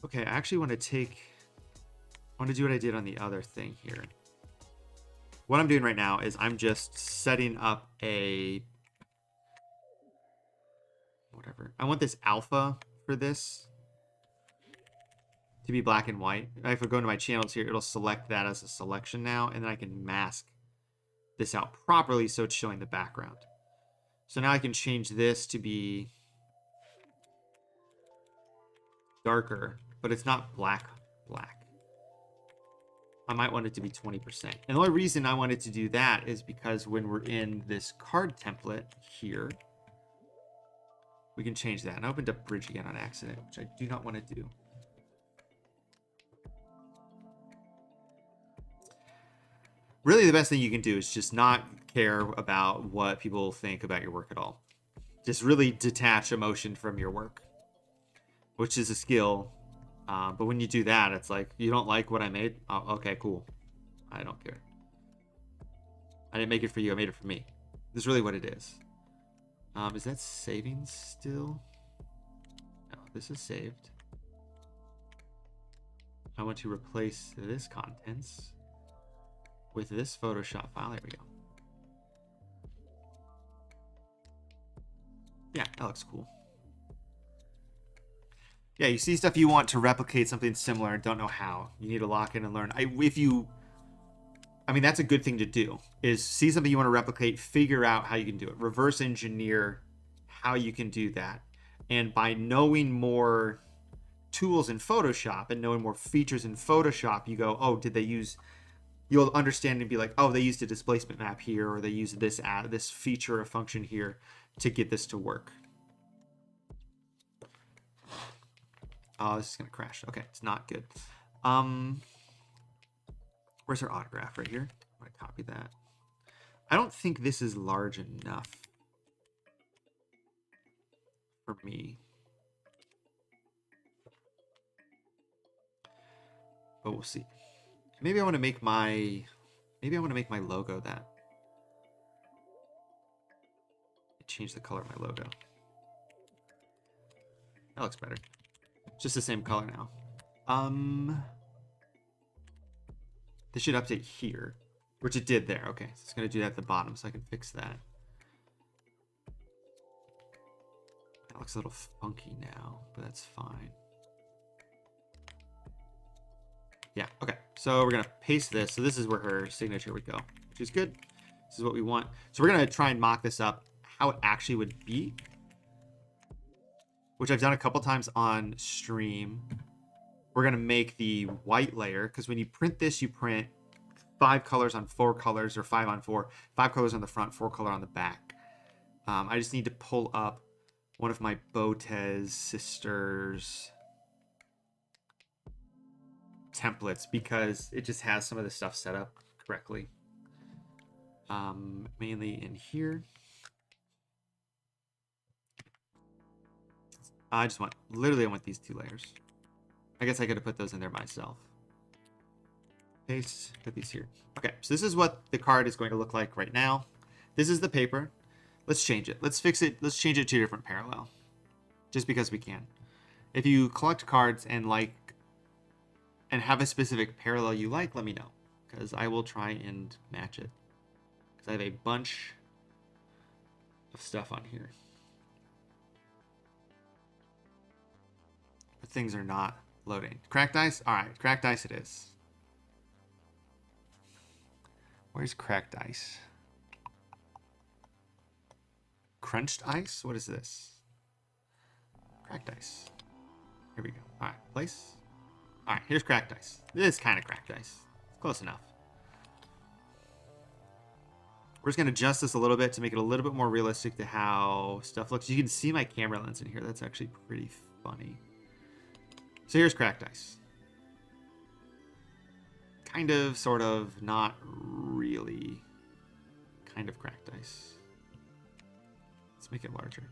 Okay, I actually want to do what I did on the other thing here. What I'm doing right now is I'm just setting up a whatever. I want this alpha for this to be black and white. If I go into my channels here, it'll select that as a selection now, and then I can mask this out properly so it's showing the background. So now I can change this to be darker, but it's not black. I might want it to be 20%. And the only reason I wanted to do that is because when we're in this card template here, we can change that. And I opened up Bridge again on accident, which I do not want to do. Really, the best thing you can do is just not care about what people think about your work at all. Just really detach emotion from your work, which is a skill. But when you do that, it's like, you don't like what I made? Oh, okay, cool. I don't care. I didn't make it for you. I made it for me. This is really what it is. Is that saving still? No, this is saved. I want to replace this contents with this Photoshop file. There we go. Yeah, that looks cool. Yeah, you see stuff you want to replicate something similar and don't know how. You need to lock in and learn. I mean, that's a good thing to do, is see something you want to replicate, figure out how you can do it. Reverse engineer how you can do that. And by knowing more tools in Photoshop and knowing more features in Photoshop, you go, oh, did they use... You'll understand and be like, oh, they used a displacement map here, or they used this feature or function here to get this to work. Oh, this is going to crash. Okay, it's not good. Where's our autograph? Right here. I'm going to copy that. I don't think this is large enough for me. But we'll see. Maybe I want to make my logo that. Change the color of my logo. That looks better. Just the same color now. This should update here, which it did there. Okay, so it's going to do that at the bottom, so I can fix that. That looks a little funky now, but that's fine. Yeah, okay. So we're going to paste this. So this is where her signature would go, which is good. This is what we want. So we're going to try and mock this up how it actually would be, which I've done a couple times on stream. We're going to make the white layer, because when you print this, you print 5 colors on 4 colors, or 5 on 4. 5 colors on the front, 4 color on the back. I just need to pull up one of my Botez sisters templates, because it just has some of the stuff set up correctly. Mainly in here. I want these 2 layers. I guess I could have put those in there myself. Paste, put these here. Okay, so this is what the card is going to look like right now. This is the paper. Let's change it. Let's fix it. Let's change it to a different parallel. Just because we can. If you collect cards and have a specific parallel you like, let me know, because I will try and match it. Because I have a bunch of stuff on here. But things are not loading. Cracked ice? Alright, cracked ice it is. Where's cracked ice? Crunched ice? What is this? Cracked ice. Here we go. Alright, place. Alright, here's cracked ice. This is kind of cracked ice. It's close enough. We're just going to adjust this a little bit to make it a little bit more realistic to how stuff looks. You can see my camera lens in here. That's actually pretty funny. So here's cracked ice. Kind of, sort of, not really. kind of cracked ice. Let's make it larger.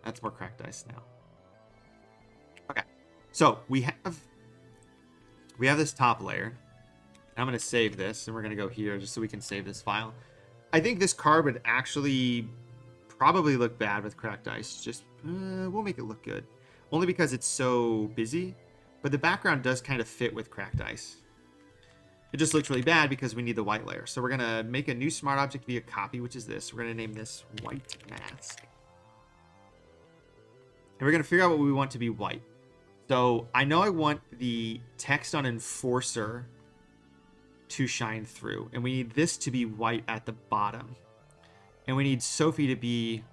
That's more cracked ice now. Okay, so we have this top layer. I'm going to save this, and we're going to go here just so we can save this file. I think this card would actually probably look bad with cracked ice. Just we'll make it look good, only because it's so busy. But the background does kind of fit with cracked ice. It just looks really bad because we need the white layer. So we're going to make a new smart object via copy, which is this. We're going to name this white mask. And we're going to figure out what we want to be white. So I know I want the text on Enforcer to shine through. And we need this to be white at the bottom. And we need Sophie to be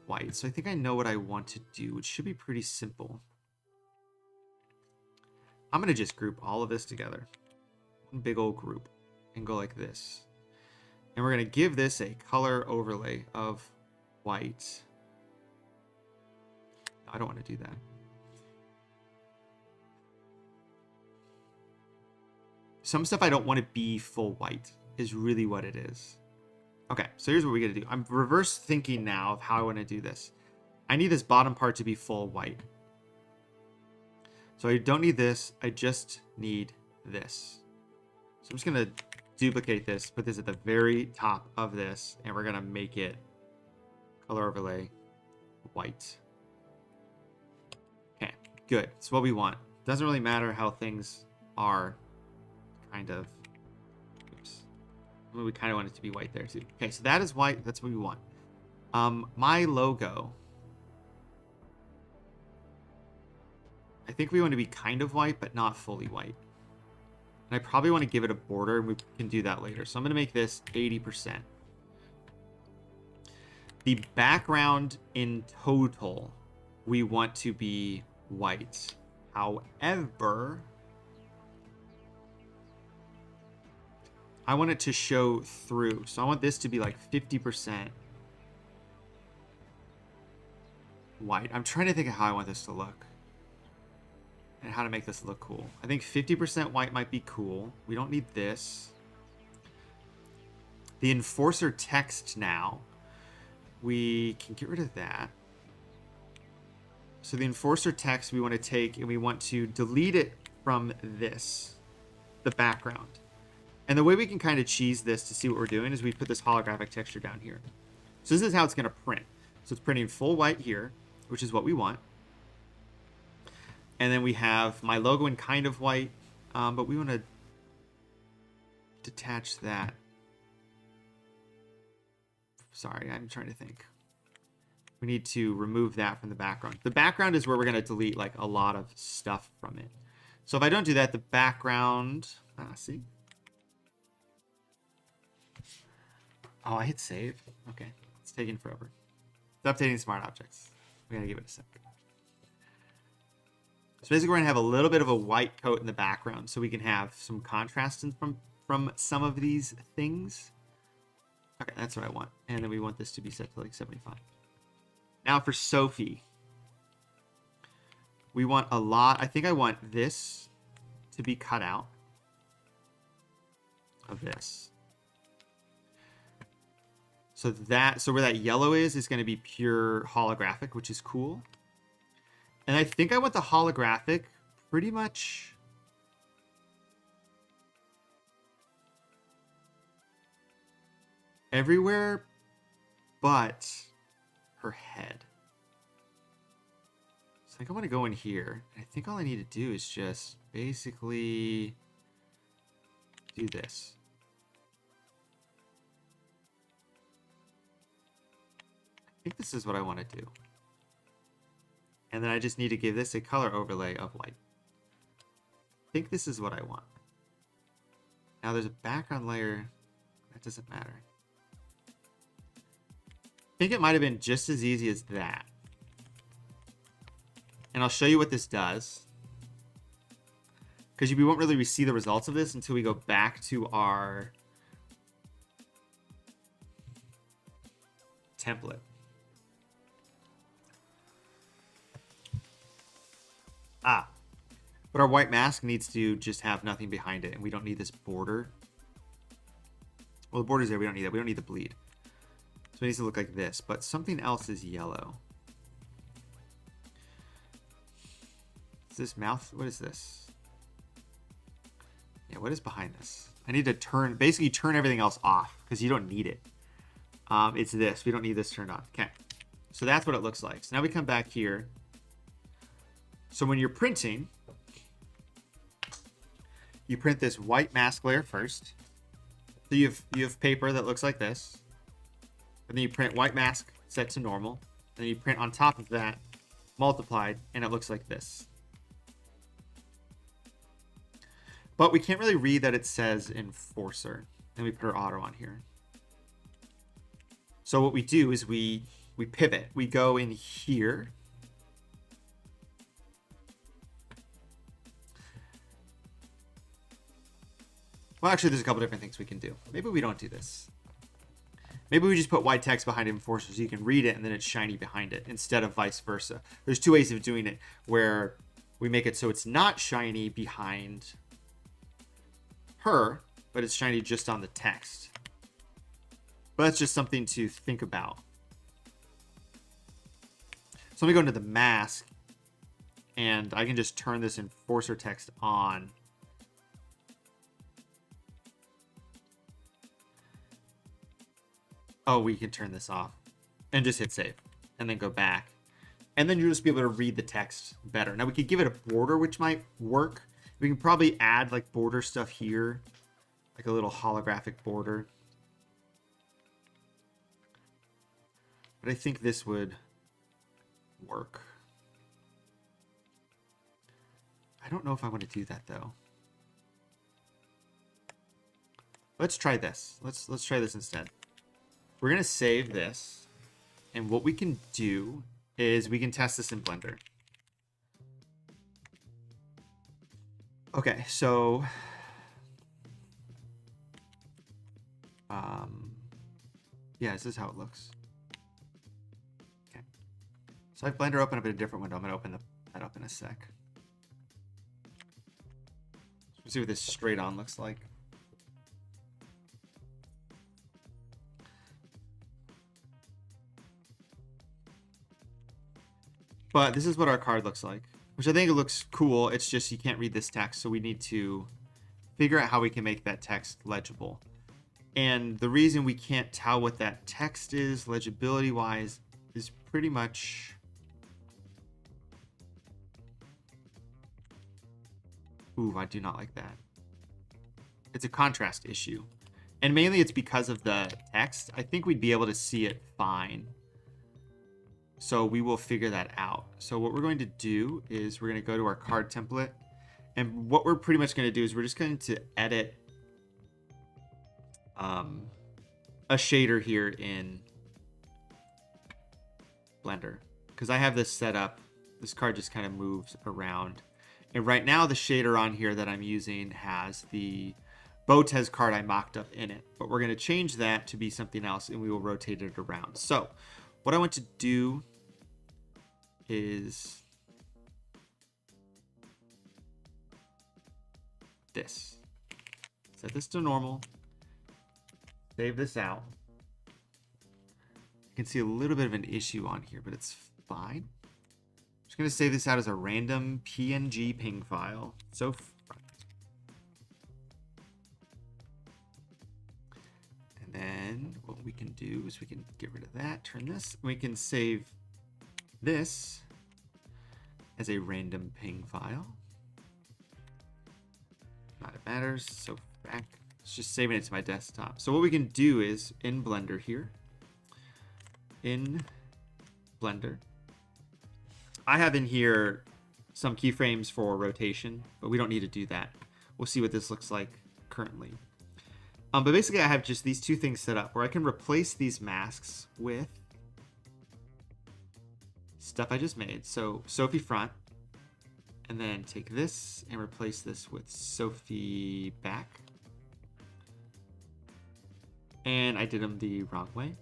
white. So I think I know what I want to do. It should be pretty simple. I'm going to just group all of this together. One big old group. And go like this. And we're going to give this a color overlay of white. I don't want to do that. Some stuff I don't want to be full white is really what it is. Okay, so here's what we got to do. I'm reverse thinking now of how I want to do this. I need this bottom part to be full white. So I don't need this. I just need this. So I'm just going to duplicate this, put this at the very top of this, and we're going to make it color overlay white. Okay, good. It's what we want. Doesn't really matter how things are, kind of. Oops. We kind of want it to be white there too. Okay, so that is white. That's what we want. My logo. I think we want to be kind of white, but not fully white. And I probably want to give it a border, and we can do that later. So I'm going to make this 80%. The background in total, we want to be white. However, I want it to show through. So I want this to be like 50% white. I'm trying to think of how I want this to look. And how to make this look cool. I think 50% white might be cool. We don't need this. The Enforcer text now. We can get rid of that. So the Enforcer text we want to take and we want to delete it from this. The background. And the way we can kind of cheese this to see what we're doing is we put this holographic texture down here. So this is how it's going to print. So it's printing full white here, which is what we want. And then we have my logo in kind of white, but we want to detach that. Sorry, I'm trying to think. We need to remove that from the background. The background is where we're going to delete like a lot of stuff from it. So if I don't do that, the background, see? Oh, I hit save. Okay, it's taking forever. It's updating smart objects. We got to give it a sec. So basically, we're going to have a little bit of a white coat in the background so we can have some contrast from some of these things. Okay, that's what I want. And then we want this to be set to like 75. Now for Sophie. We want a lot. I think I want this to be cut out of this. So where that yellow is going to be pure holographic, which is cool. And I think I want the holographic pretty much everywhere but her head. So I think I want to go in here. I think all I need to do is just basically do this. I think this is what I want to do. And then I just need to give this a color overlay of white. I think this is what I want. Now there's a background layer. That doesn't matter. I think it might have been just as easy as that. And I'll show you what this does. Because we won't really see the results of this until we go back to our template. But our white mask needs to just have nothing behind it, and we don't need this border. Well, the border's there. We don't need that. We don't need the bleed. So it needs to look like this. But something else is yellow. Is this mouth? What is this? Yeah, what is behind this? I need to basically turn everything else off because you don't need it. It's this. We don't need this turned on. Okay. So that's what it looks like. So now we come back here. So when you're printing, you print this white mask layer first. So you have paper that looks like this. And then you print white mask set to normal. And then you print on top of that multiplied, and it looks like this. But we can't really read that it says enforcer. And we put our auto on here. So what we do is we pivot. We go in here. Well, actually, there's a couple different things we can do. Maybe we don't do this. Maybe we just put white text behind enforcer so you can read it and then it's shiny behind it instead of vice versa. There's two ways of doing it where we make it so it's not shiny behind her, but it's shiny just on the text. But that's just something to think about. So let me go into the mask and I can just turn this enforcer text on. Oh, we can turn this off and just hit save and then go back. And then you'll just be able to read the text better. Now we could give it a border, which might work. We can probably add like border stuff here, like a little holographic border. But I think this would work. I don't know if I want to do that though. Let's try this. Let's try this instead. We're going to save this. And what we can do is we can test this in Blender. Okay, so yeah, this is how it looks. Okay. So I have Blender open up in a different window. I'm going to open that up in a sec. Let's see what this straight on looks like. But this is what our card looks like, which I think it looks cool. It's just you can't read this text, so we need to figure out how we can make that text legible. And the reason we can't tell what that text is, legibility-wise, is pretty much... Ooh, I do not like that. It's a contrast issue. And mainly it's because of the text. I think we'd be able to see it fine. So we will figure that out. So what we're going to do is we're going to go to our card template. And what we're pretty much going to do is we're just going to edit a shader here in Blender. Because I have this set up. This card just kind of moves around. And right now the shader on here that I'm using has the Botez card I mocked up in it. But we're going to change that to be something else and we will rotate it around. So what I want to do is this. Set this to normal. Save this out. You can see a little bit of an issue on here, but it's fine. I'm just going to save this out as a random PNG ping file. So and then what we can do is we can get rid of that, turn this. We can save this as a random ping file. Not it matters. So back, it's just saving it to my desktop. So what we can do is in Blender here, in Blender, I have in here some keyframes for rotation, but we don't need to do that. We'll see what this looks like currently. But basically I have just these two things set up where I can replace these masks with stuff I just made. So Sophie front, and then take this and replace this with Sophie back. And I did them the wrong way.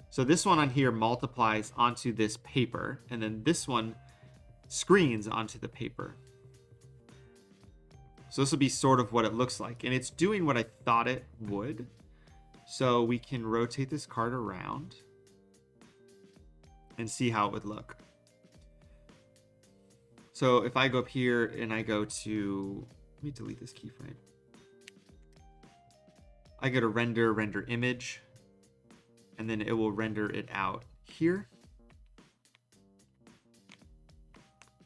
So this one on here multiplies onto this paper, and then this one screens onto the paper. So So this will be sort of what it looks like. And it's doing what I thought it would. So we can rotate this card around and see how it would look. So if I go up here and I go to, let me delete this keyframe. I go to render image, and then it will render it out here.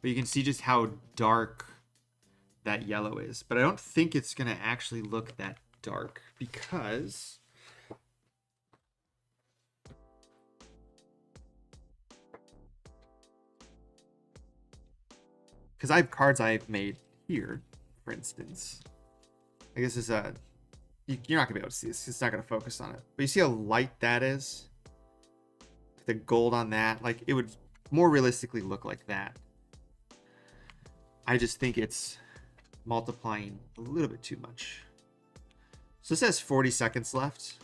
But you can see just how dark that yellow is. But I don't think it's going to actually look that dark because I have cards I've made here, for instance. I guess it's a, you're not gonna be able to see this. It's not gonna focus on it. But you see how light that is? The gold on that, like it would more realistically look like that. I just think it's multiplying a little bit too much. So this has 40 seconds left.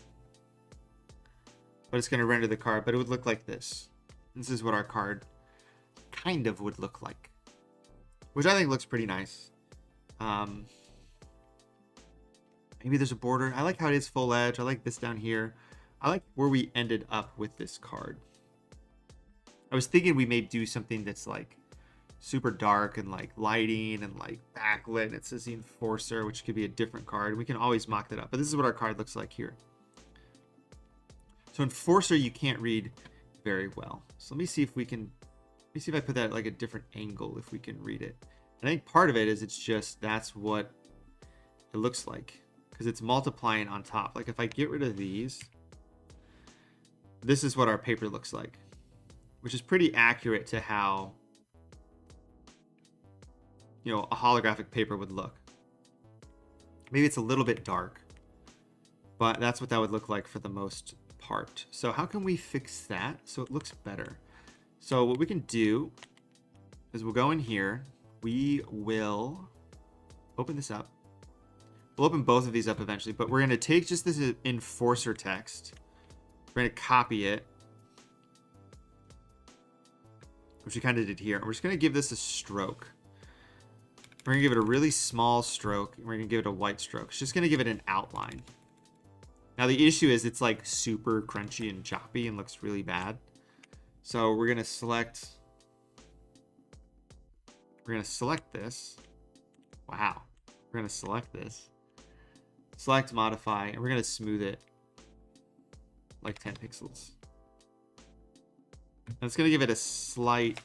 But it's gonna render the card, but it would look like this. This is what our card kind of would look like, which I think looks pretty nice. Maybe there's a border. I like how it is full edge. I like this down here. I like where we ended up with this card. I was thinking we may do something that's like super dark and like lighting and like backlit. And it says the Enforcer, which could be a different card. We can always mock that up. But this is what our card looks like here. So Enforcer, you can't read very well. So let me see if we can, let me see if I put that at like a different angle if we can read it. And I think part of it is it's just, that's what it looks like. Because it's multiplying on top. Like if I get rid of these, this is what our paper looks like, which is pretty accurate to how, you know, a holographic paper would look. Maybe it's a little bit dark, but that's what that would look like for the most part. So how can we fix that so it looks better? So what we can do is we'll go in here. We will open this up. We'll open both of these up eventually, but we're going to take just this Enforcer text. We're going to copy it, which we kind of did here. And we're just going to give this a stroke. We're going to give it a really small stroke. And we're going to give it a white stroke. It's just going to give it an outline. Now the issue is it's like super crunchy and choppy and looks really bad. So we're going to select this. Wow. We're going to select this. Select modify, and we're going to smooth it like 10 pixels. And it's going to give it a slight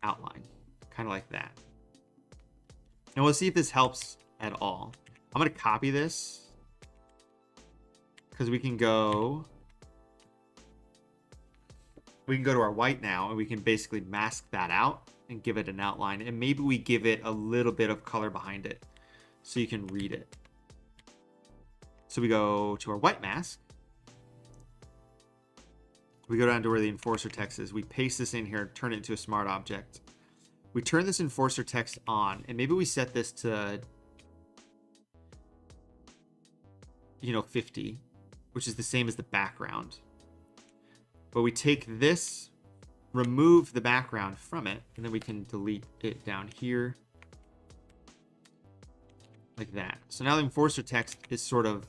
outline, kind of like that. And we'll see if this helps at all. I'm going to copy this because we can go to our white now, and we can basically mask that out and give it an outline. And maybe we give it a little bit of color behind it so you can read it. So we go to our white mask. We go down to where the Enforcer text is. We paste this in here, turn it into a smart object. We turn this Enforcer text on, and maybe we set this to, 50, which is the same as the background. But we take this, remove the background from it, and then we can delete it down here. Like that. So now the Enforcer text is sort of,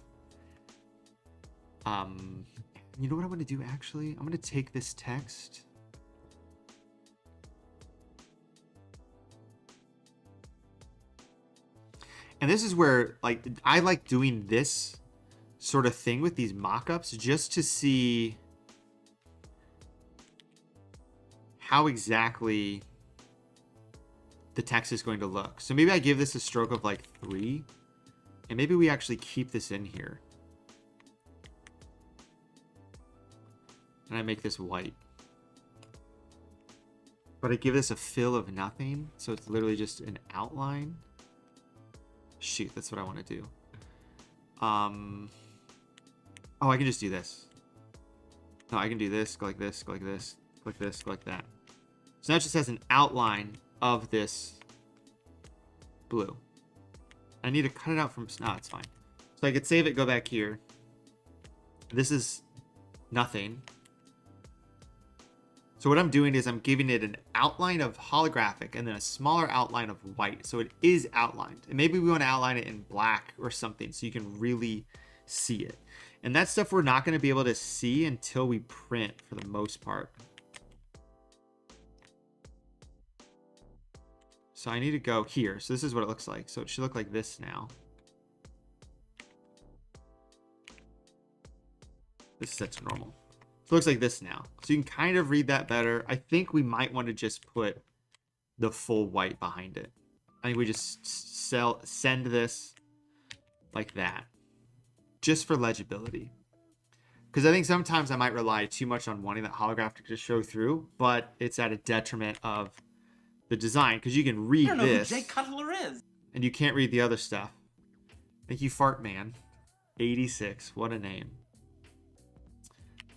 you know what I'm going to do actually? I'm going to take this text. And this is where, like, I like doing this sort of thing with these mock-ups just to see how exactly the text is going to look. So maybe I give this a stroke of like 3, and maybe we actually keep this in here. And I make this white. But I give this a fill of nothing, so it's literally just an outline. Shoot, that's what I want to do. Oh, I can just do this. No, I can do this, go like this, go like this, click this, go like that. So now it just has an outline of this blue. I need to cut it out from, no, it's fine. So I could save it, go back here. This is nothing. So what I'm doing is I'm giving it an outline of holographic and then a smaller outline of white. So it is outlined. And maybe we want to outline it in black or something so you can really see it. And that stuff we're not going to be able to see until we print for the most part. So I need to go here. So this is what it looks like. So it should look like this now. This is set to normal. So it looks like this now. So you can kind of read that better. I think we might want to just put the full white behind it. I think we just send this like that. Just for legibility. Because I think sometimes I might rely too much on wanting that holograph to just show through, but it's at a detriment of the design. Because you can read I don't know this. who Jay Cutler is. And you can't read the other stuff. Thank you, Fart Man. 86. What a name.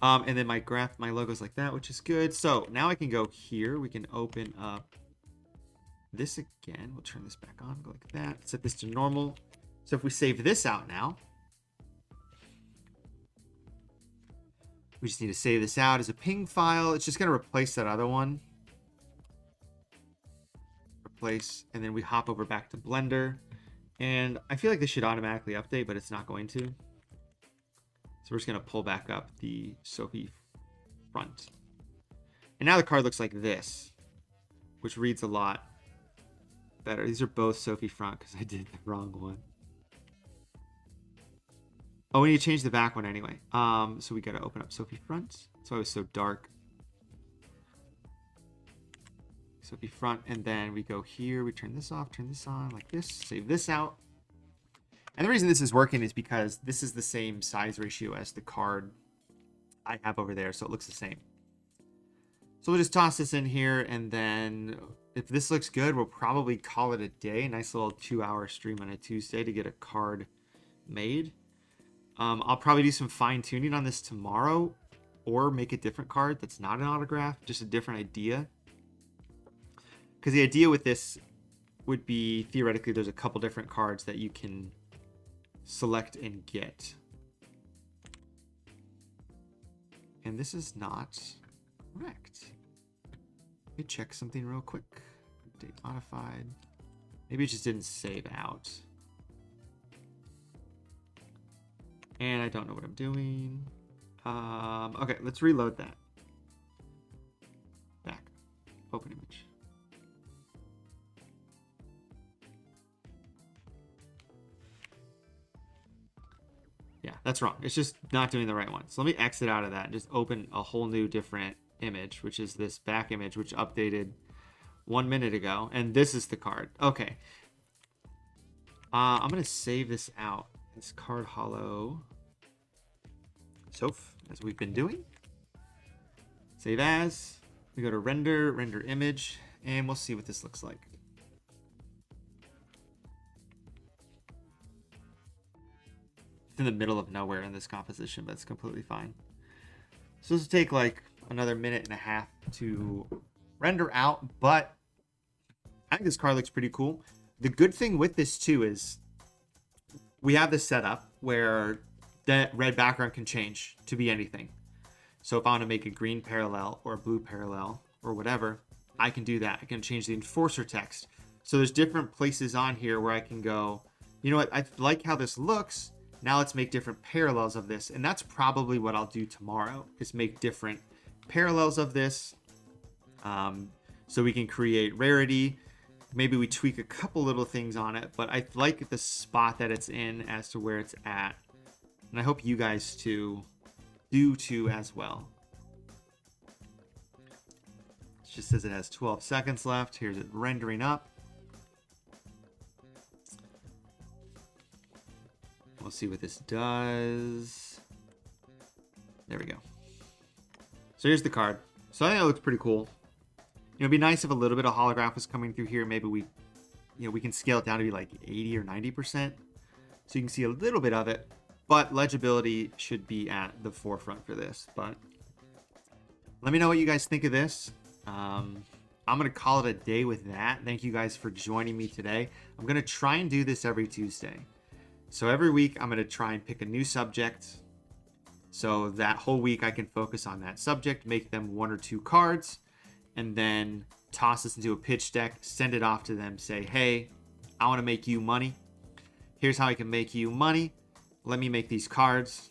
And then my logo's like that, which is good. So now I can go here. We can open up this again. We'll turn this back on. Go like that. Set this to normal. So if we save this out now, we just need to save this out as a ping file. It's just going to replace that other one. Replace. And then we hop over back to Blender. And I feel like this should automatically update, but it's not going to. So we're just going to pull back up the Sophie front. And now the card looks like this, which reads a lot better. These are both Sophie front because I did the wrong one. Oh, we need to change the back one anyway. So we got to open up Sophie front. That's why it was so dark. Sophie front, and then we go here. We turn this off, turn this on like this. Save this out. And the reason this is working is because this is the same size ratio as the card I have over there, so it looks the same. So we'll just toss this in here, and then if this looks good, we'll probably call it a day. Nice little 2-hour stream on a Tuesday to get a card made. I'll probably do some fine tuning on this tomorrow, or make a different card that's not an autograph, just a different idea. Because the idea with this would be, theoretically, there's a couple different cards that you can select and get. And this is not correct. Let me check something real quick. Date modified. Maybe it just didn't save out. And I don't know what I'm doing. Okay, let's reload that. Back. Open image. Yeah, that's wrong. It's just not doing the right one. So let me exit out of that and just open a whole new different image, which is this back image, which updated 1 minute ago. And this is the card. Okay. I'm going to save this out. This card hollow. Soph, as we've been doing. Save as. We go to render, render image, and we'll see what this looks like. It's in the middle of nowhere in this composition, but it's completely fine. So this will take like another 1.5 minutes to render out, but I think this card looks pretty cool. The good thing with this too is we have this setup where that red background can change to be anything. So if I want to make a green parallel or a blue parallel or whatever, I can do that. I can change the enforcer text. So there's different places on here where I can go, you know what, I like how this looks. Now let's make different parallels of this. And that's probably what I'll do tomorrow, is make different parallels of this. So we can create rarity. Maybe we tweak a couple little things on it, but I like the spot that it's in as to where it's at. And I hope you guys do too as well. It just says it has 12 seconds left. Here's it rendering up. We'll see what this does. There we go. So here's the card. So I think it looks pretty cool. You know, it'd be nice if a little bit of holograph was coming through here. Maybe we can scale it down to be like 80 or 90%. So you can see a little bit of it. But legibility should be at the forefront for this. But let me know what you guys think of this. I'm going to call it a day with that. Thank you guys for joining me today. I'm going to try and do this every Tuesday. So every week, I'm going to try and pick a new subject So that whole week I can focus on that subject, make them 1 or 2 cards, and then toss this into a pitch deck, send it off to them, say, hey, I want to make you money. Here's how I can make you money. Let me make these cards,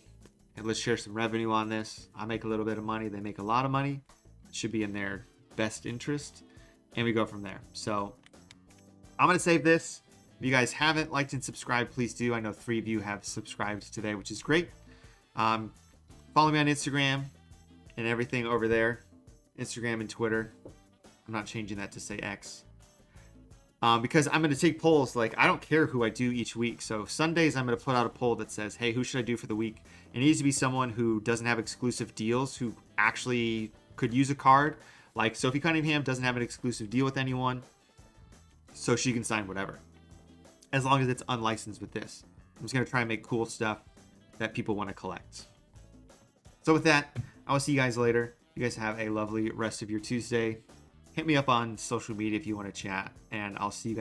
and let's share some revenue on this. I make a little bit of money, they make a lot of money. It should be in their best interest, and we go from there. So I'm going to save this. If you guys haven't liked and subscribed, please do. I know 3 of you have subscribed today, which is great. Follow me on Instagram and everything over there. Instagram and Twitter. I'm not changing that to say X. Because I'm going to take polls. Like, I don't care who I do each week. So Sundays, I'm going to put out a poll that says, hey, who should I do for the week? It needs to be someone who doesn't have exclusive deals, who actually could use a card. Like Sophie Cunningham doesn't have an exclusive deal with anyone, so she can sign whatever, as long as it's unlicensed with this. I'm just going to try and make cool stuff that people want to collect. So with that, I will see you guys later. You guys have a lovely rest of your Tuesday. Hit me up on social media if you want to chat, and I'll see you guys.